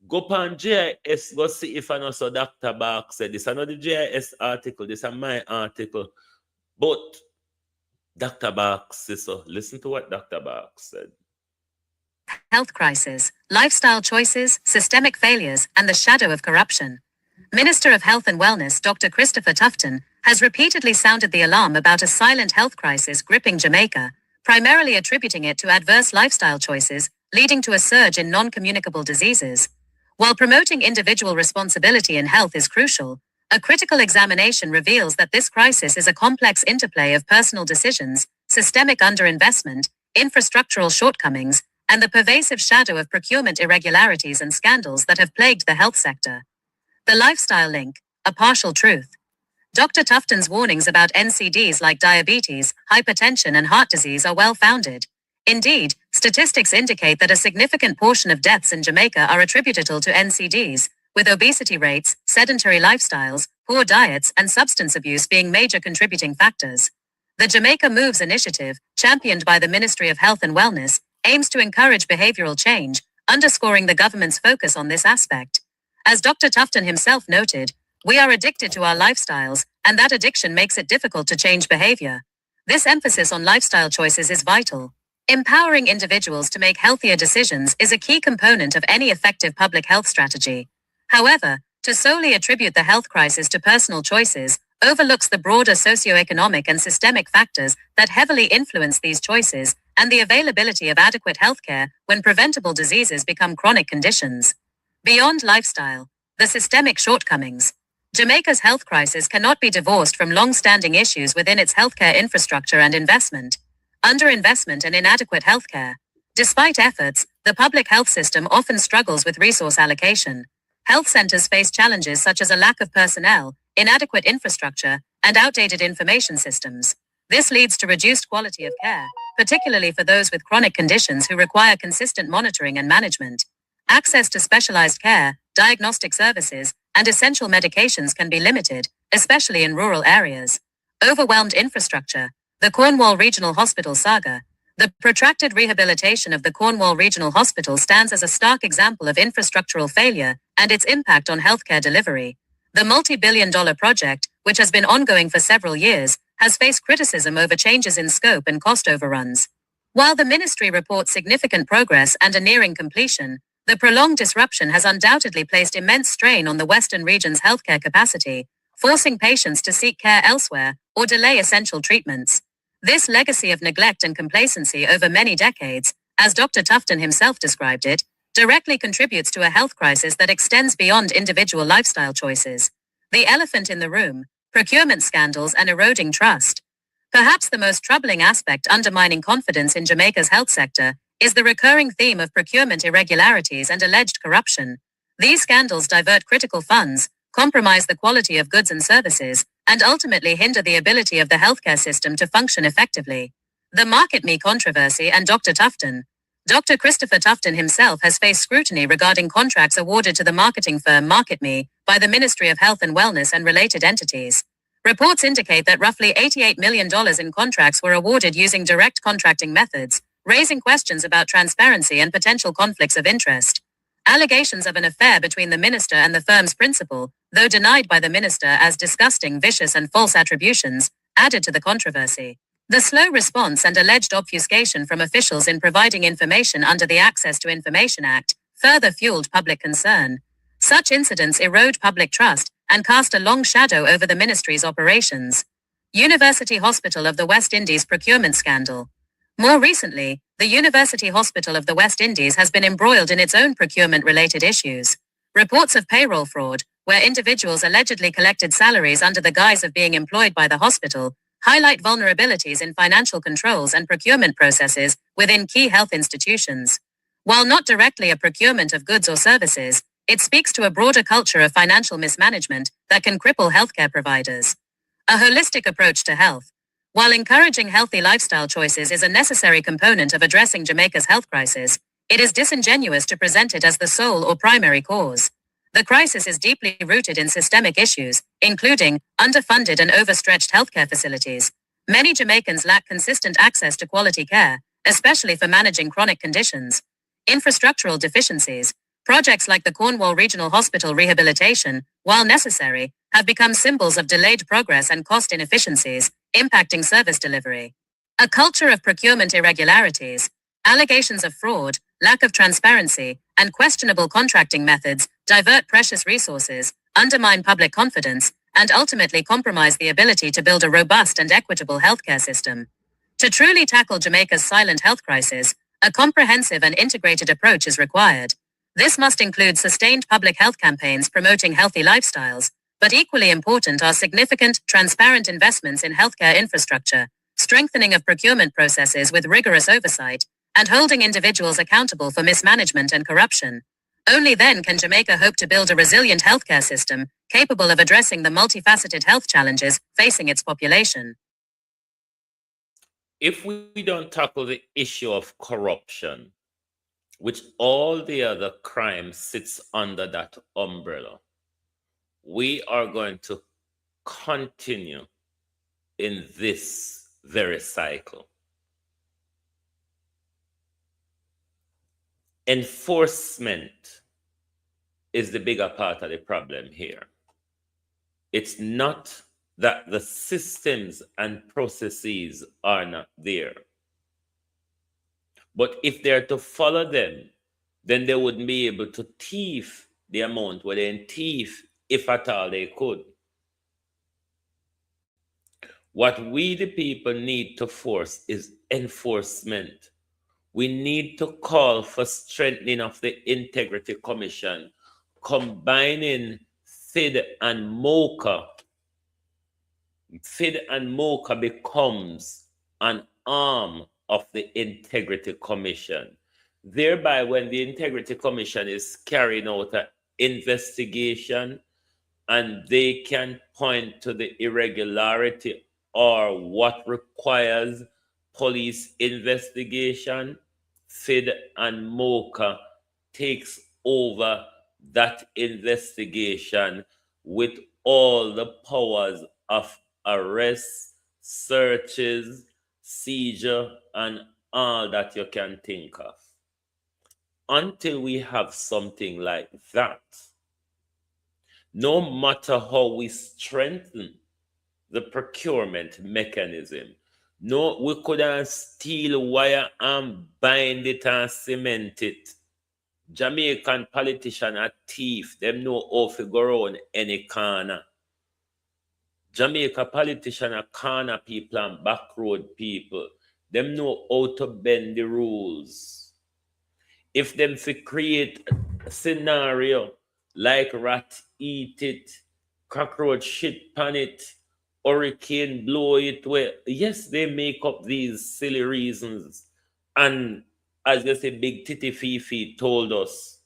Go on GIS, go see if I know so Dr. Box said. This is not the GIS article, this is my article. But Dr. Box says so. Listen to what Dr. Box said. Health crisis, lifestyle choices, systemic failures, and the shadow of corruption. Minister of Health and Wellness Dr. Christopher Tufton has repeatedly sounded the alarm about a silent health crisis gripping Jamaica, primarily attributing it to adverse lifestyle choices, leading to a surge in non-communicable diseases. While promoting individual responsibility in health is crucial, a critical examination reveals that this crisis is a complex interplay of personal decisions, systemic underinvestment, infrastructural shortcomings, and the pervasive shadow of procurement irregularities and scandals that have plagued the health sector. The lifestyle link, a partial truth. Dr. Tufton's warnings about NCDs like diabetes, hypertension, and heart disease are well-founded. Indeed, statistics indicate that a significant portion of deaths in Jamaica are attributable to NCDs, with obesity rates, sedentary lifestyles, poor diets, and substance abuse being major contributing factors. The Jamaica Moves initiative, championed by the Ministry of Health and Wellness, aims to encourage behavioral change, underscoring the government's focus on this aspect. As Dr. Tufton himself noted, we are addicted to our lifestyles, and that addiction makes it difficult to change behavior. This emphasis on lifestyle choices is vital. Empowering individuals to make healthier decisions is a key component of any effective public health strategy. However, to solely attribute the health crisis to personal choices overlooks the broader socioeconomic and systemic factors that heavily influence these choices and the availability of adequate healthcare when preventable diseases become chronic conditions. Beyond lifestyle, the systemic shortcomings. Jamaica's health crisis cannot be divorced from long-standing issues within its healthcare infrastructure and investment. Underinvestment and inadequate healthcare. Despite efforts, the public health system often struggles with resource allocation. Health centers face challenges such as a lack of personnel, inadequate infrastructure, and outdated information systems. This leads to reduced quality of care, particularly for those with chronic conditions who require consistent monitoring and management. Access to specialized care, diagnostic services, and essential medications can be limited, especially in rural areas. Overwhelmed infrastructure. The Cornwall Regional Hospital saga. The protracted rehabilitation of the Cornwall Regional Hospital stands as a stark example of infrastructural failure and its impact on healthcare delivery. The multi-billion-dollar project, which has been ongoing for several years, has faced criticism over changes in scope and cost overruns. While the ministry reports significant progress and a nearing completion, the prolonged disruption has undoubtedly placed immense strain on the Western region's healthcare capacity, forcing patients to seek care elsewhere or delay essential treatments. This legacy of neglect and complacency over many decades, as Dr. Tufton himself described it, directly contributes to a health crisis that extends beyond individual lifestyle choices. The elephant in the room, procurement scandals and eroding trust. Perhaps the most troubling aspect undermining confidence in Jamaica's health sector is the recurring theme of procurement irregularities and alleged corruption. These scandals divert critical funds, compromise the quality of goods and services, and ultimately hinder the ability of the healthcare system to function effectively. The Market Me controversy and Dr. Tufton. Dr. Christopher Tufton himself has faced scrutiny regarding contracts awarded to the marketing firm Market Me by the Ministry of Health and Wellness and related entities. Reports indicate that roughly $88 million in contracts were awarded using direct contracting methods, raising questions about transparency and potential conflicts of interest. Allegations of an affair between the minister and the firm's principal, though denied by the minister as disgusting, vicious, and false attributions, added to the controversy. The slow response and alleged obfuscation from officials in providing information under the Access to Information Act further fueled public concern. Such incidents erode public trust and cast a long shadow over the ministry's operations. University Hospital of the West Indies procurement scandal. More recently, the University Hospital of the West Indies has been embroiled in its own procurement-related issues. Reports of payroll fraud, where individuals allegedly collected salaries under the guise of being employed by the hospital, highlight vulnerabilities in financial controls and procurement processes within key health institutions. While not directly a procurement of goods or services, it speaks to a broader culture of financial mismanagement that can cripple healthcare providers. A holistic approach to health. While encouraging healthy lifestyle choices is a necessary component of addressing Jamaica's health crisis, it is disingenuous to present it as the sole or primary cause. The crisis is deeply rooted in systemic issues, including underfunded and overstretched healthcare facilities. Many Jamaicans lack consistent access to quality care, especially for managing chronic conditions. Infrastructural deficiencies. Projects like the Cornwall Regional Hospital rehabilitation, while necessary, have become symbols of delayed progress and cost inefficiencies, impacting service delivery. A culture of procurement irregularities, allegations of fraud, lack of transparency, and questionable contracting methods divert precious resources, undermine public confidence, and ultimately compromise the ability to build a robust and equitable healthcare system. To truly tackle Jamaica's silent health crisis, a comprehensive and integrated approach is required. This must include sustained public health campaigns promoting healthy lifestyles, but equally important are significant, transparent investments in healthcare infrastructure, strengthening of procurement processes with rigorous oversight, and holding individuals accountable for mismanagement and corruption. Only then can Jamaica hope to build a resilient healthcare system capable of addressing the multifaceted health challenges facing its population. If we don't tackle the issue of corruption, which all the other crime sits under that umbrella, we are going to continue in this very cycle. Enforcement is the bigger part of the problem here. It's not that the systems and processes are not there. But if they're to follow them, then they wouldn't be able to thief the amount where they thief, if at all they could. What we, the people, need to force is enforcement. We need to call for strengthening of the Integrity Commission, combining FID and MOCA. FID and MOCA becomes an arm of the Integrity Commission. Thereby, when the Integrity Commission is carrying out an investigation and they can point to the irregularity or what requires police investigation, FID and MOCA takes over that investigation with all the powers of arrest, searches, seizure, and all that you can think of. Until we have something like that, no matter how we strengthen the procurement mechanism, no, we couldn't steal wire and bind it and cement it. Jamaican politician are thief. Them know how to go around any corner. Jamaica politician are corner people and backroad people. Them know how to bend the rules. If them fi create a scenario like rat eat it, cockroach shit pan it, hurricane blow it away, yes, they make up these silly reasons. And as you say, Big Titty Fifi told us,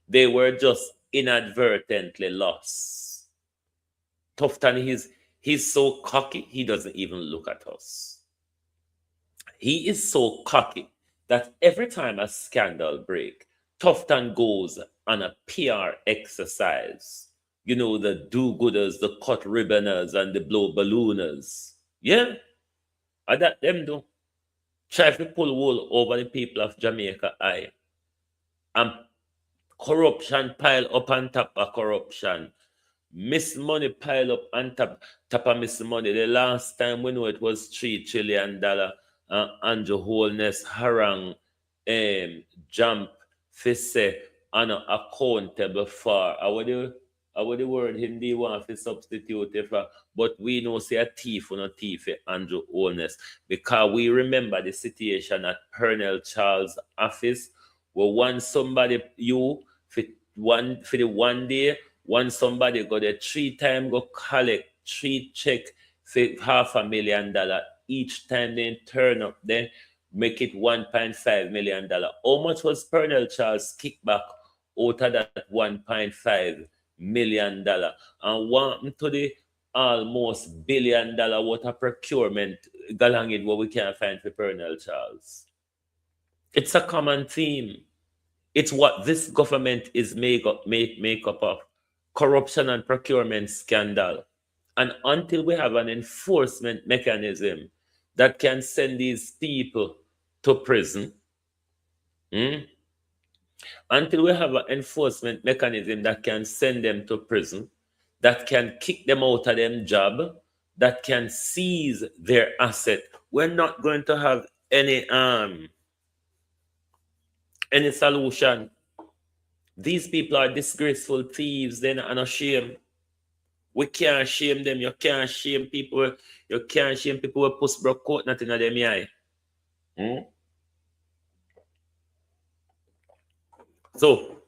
they were just inadvertently lost. Tufton, he's so cocky, he doesn't even look at us. He is so cocky that every time a scandal break, Tufton goes on a PR exercise. You know, the do-gooders, the cut ribboners, and the blow ballooners. Yeah, I that them do. Try to pull wool over the people of Jamaica eye. And corruption pile up on top of corruption. Miss money pile up on top of miss money. The last time we know it was $3 trillion. Andrew Holness harang jump fisse and accountable for. I would the word Hindi want to substitute it for, but we know say a thief or not thief Andrew Holness, because we remember the situation at Colonel Charles' office where one somebody you for the one day, one somebody got a 3 times go collect 3 check for $500,000 each time they turn up, then make it $1.5 million. How much was Colonel Charles kickback out of that $1.5 million? And what to the almost $1 billion worth of procurement galang in what we can't find for Colonel Charles? It's a common theme. It's what this government is make up of. Corruption and procurement scandal. And until we have an enforcement mechanism that can send these people to prison, until we have an enforcement mechanism that can send them to prison, that can kick them out of their job, that can seize their asset, we're not going to have any solution. These people are disgraceful thieves. They're not ashamed. We can't shame them. You can't shame people. You can't shame people who push broke coat nothing in them eye. So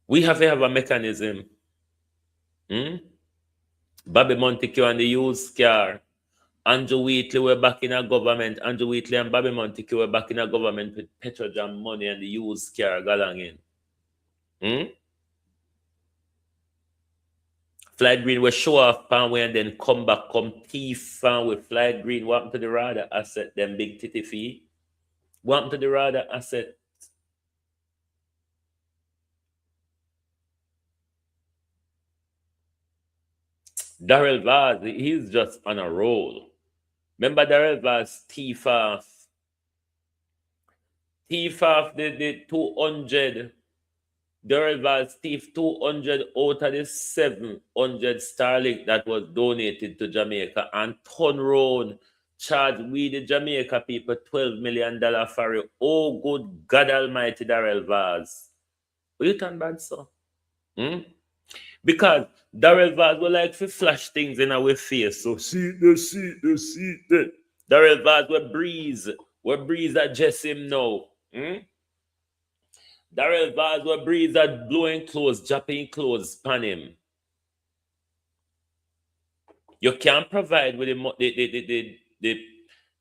we have to have a mechanism. Bobby Montague and the used car. Andrew Wheatley were back in a government. Andrew Wheatley and Bobby Montague were back in a government with Petrojam money and the used car galang in. Flight Green will show off Panway and then come back, come thief with Flight Green. What happened to the rather asset, them Big Titty fee? What happened to the rather asset? Darrell Vaz, he's just on a roll. Remember Darrell Vaz thief off the 200. Darrell Vaz thief 200 out of the 700 Starlink that was donated to Jamaica and turn round, charge we the Jamaica people $12 million for it. Oh, good God Almighty, Darrell Vaz. What you turn bad, sir? Because Darrell Vaz will like to flash things in our face. So see the. Darrell Vaz will breeze at just him now. Darrell Vaz were breeze that blowing clothes, dropping clothes pan him. You can't provide with the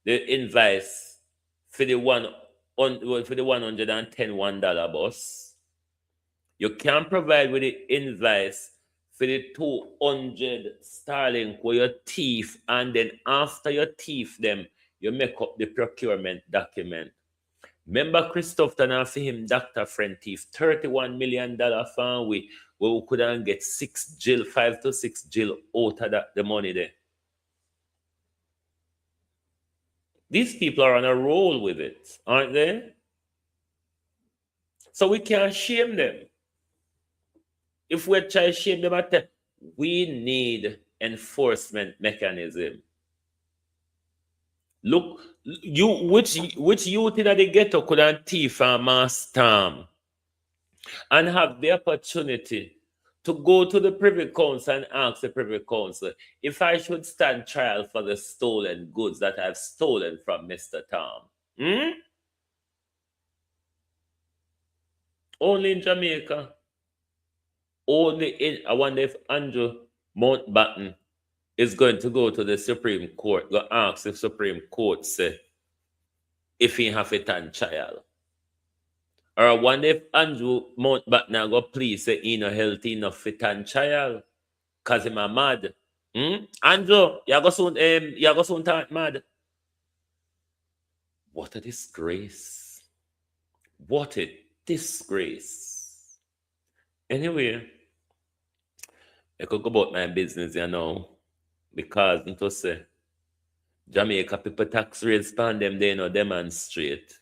invoice for the $110 bus. You can't provide with the invoice for the 200 sterling where you thief, and then after you thief them, you make up the procurement document. Remember Christopher and for him, Dr. Friend thief, $31 million fan we couldn't get 5 to 6 jail out of the money there. These people are on a roll with it, aren't they? So we can't shame them. If we try to shame them, we need enforcement mechanism. Look, which youth in the ghetto couldn't thief and mass storm and have the opportunity to go to the Privy Council and ask the Privy Council if I should stand trial for the stolen goods that I've stolen from Mr. Tom. Only in Jamaica. I wonder if Andrew Mountbatten is going to go to the Supreme Court, go ask the Supreme Court say if he have it on trial. Or I wonder if Andrew Mountbatten go please say he no healthy enough fit on trial. Cause him a mad. Andrew, you go soon talk mad. What a disgrace. What a disgrace. Anyway, I could go about my business, you know, because to say Jamaica people tax rates pan them, they no demonstrate.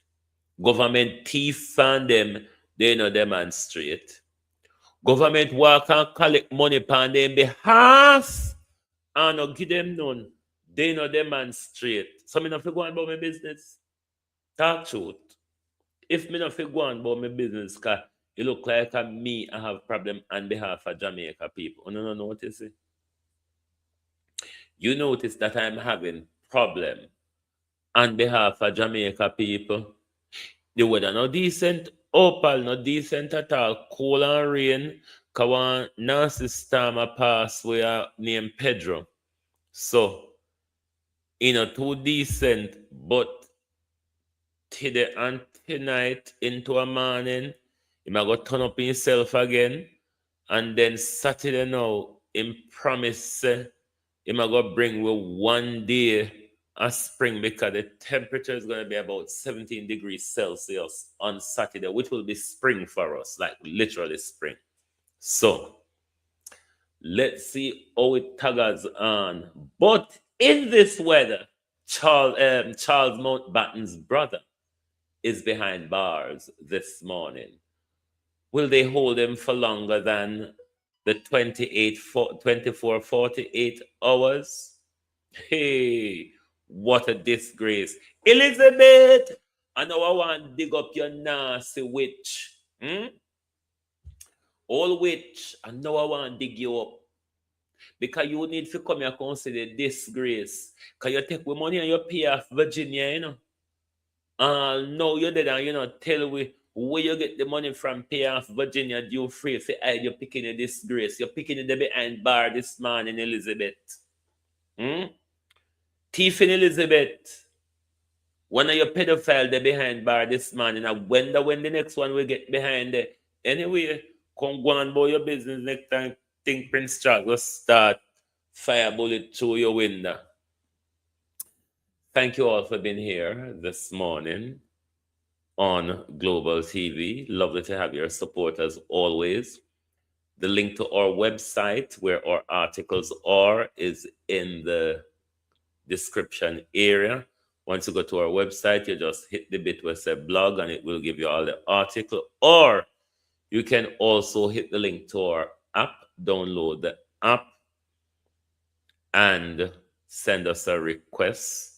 Government thief fan them, they no demonstrate. Government work and collect money pan them behalf and no give them none, they no demonstrate. So me not fi go on about my business. Talk truth. If me not fi go on about my business, cause it look like me I have problem on behalf of Jamaica people. You no notice it? You notice that I'm having problem on behalf of Jamaica people. The weather no decent, opal no decent at all, cold and rain, cause one nasty storm a pass we are named Pedro. So, too decent, but today and tonight into a morning, he might go turn up himself again, and then Saturday now, him promise he might go bring with 1 day a spring because the temperature is going to be about 17 degrees Celsius on Saturday, which will be spring for us, like literally spring. So, let's see how it taggers on. But in this weather, Charles Mountbatten's brother is behind bars this morning. Will they hold him for longer than the 24, 48 hours? Hey, what a disgrace. Elizabeth, I know I want to dig up your nasty witch. Old witch, I know I want to dig you up. Because you need to come here and consider disgrace. Because you take the money and you pay off Virginia, no, you did and tell we where you get the money from, pay off Virginia due free for you're picking a disgrace. You're picking the behind bar this morning, Elizabeth. Thiefing Elizabeth. One of your pedophile they behind bar this morning. I wonder when the next one will get behind it. Anyway, come go on about your business next time. Think Prince Charles will start fire bullet through your window. Thank you all for being here this morning on Global TV. Lovely to have your support as always. The link to our website where our articles are is in the description area. Once you go to our website, you just hit the bit where it says blog and it will give you all the article. Or you can also hit the link to our app, download the app, and send us a request.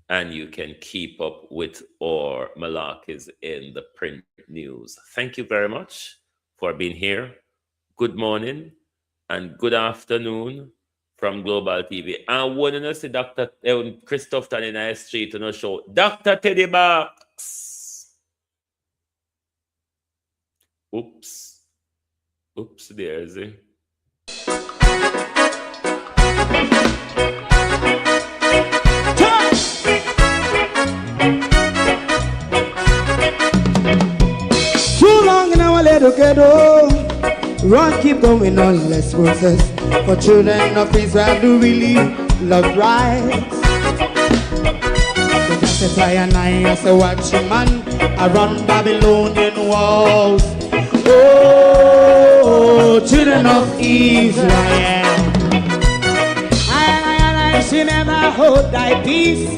And you can keep up with our malarkeys in the print news. Thank you very much for being here. Good morning and good afternoon from Global TV. And when you see Dr. Christopher in our street on a show, Dr. Teddy Box. Oops. Oops, there's it. Too long in our little ghetto, run keep going on, less process. For children of Israel do really love rights. So just and I as a watching man, I run Babylonian walls. Oh, children of Israel, I should never hold thy peace.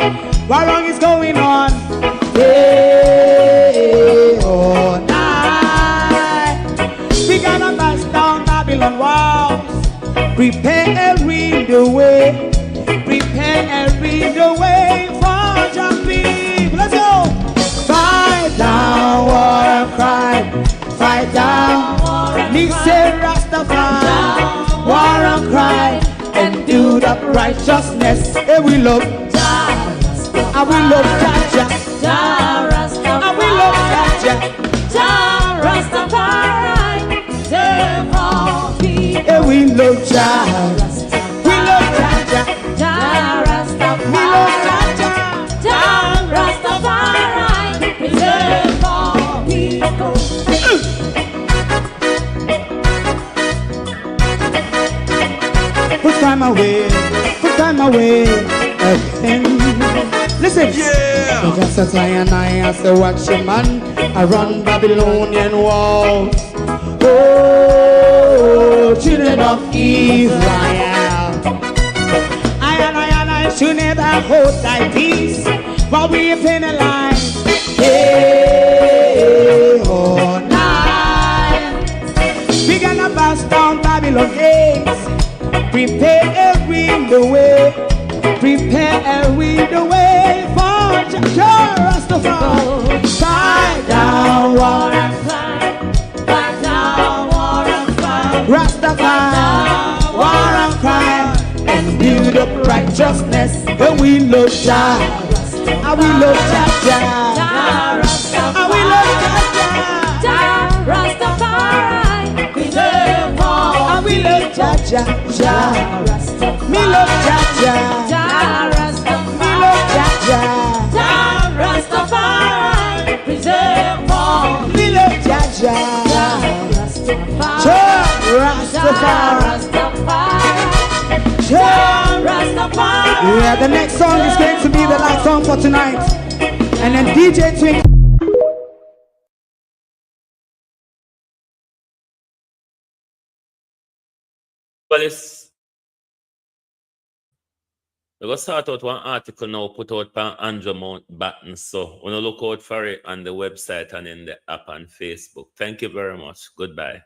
What wrong is going on? Hey, oh, night. We gonna bust down Babylon walls. Prepare every the way. Prepare every the way for your people. Let's go. Fight down war and crime. Fight down. Listen, Rastafari. War and crime. And do the righteousness. Hey, we love. I will love Jaja. I will love Jaja. Rastafari, save all people. Yeah, we love Jaja. We love Jaja. We love Jaja. Rastafari, save all people. Put time away. Put time away again. Listen, yeah. So just as I and I as a watching man, I run Babylonian walls. Oh, children of Israel, I and I should never hold thy peace while we penalize. Hey, oh, night. We gonna bust down Babylon gates. Prepare every the way. Prepare every the way for Rastafari. Fight down war and crime. Fight down war and crime. Rastafari, war and crime. And build up righteousness. And we love Jah. And we love Jah. And we love Jah. Rastafari. We love all. And we love Jah. Me love Jah. Me love Jah. Rastafari, preserve all. Me love Jah. Rastafari. Yeah, the next song is going to be the last song for tonight. And then DJ Twink. Well, we're going to start out one article now put out by Andrew Mountbatten. So we're going to look out for it on the website and in the app on Facebook. Thank you very much. Goodbye.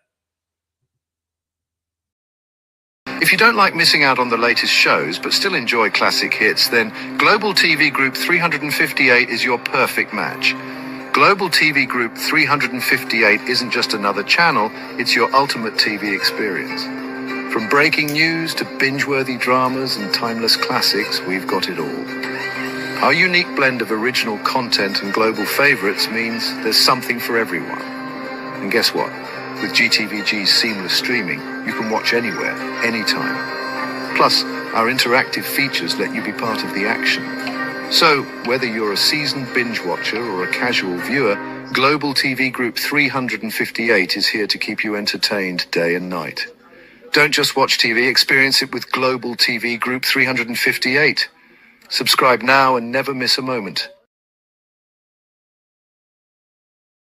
If you don't like missing out on the latest shows but still enjoy classic hits, then Global TV Group 358 is your perfect match. Global TV Group 358 isn't just another channel, it's your ultimate TV experience. From breaking news to binge-worthy dramas and timeless classics, we've got it all. Our unique blend of original content and global favorites means there's something for everyone. And guess what? With GTVG's seamless streaming, you can watch anywhere, anytime. Plus, our interactive features let you be part of the action. So, whether you're a seasoned binge watcher or a casual viewer, Global TV Group 358 is here to keep you entertained day and night. Don't just watch TV, experience it with Global TV Group 358. Subscribe now and never miss a moment.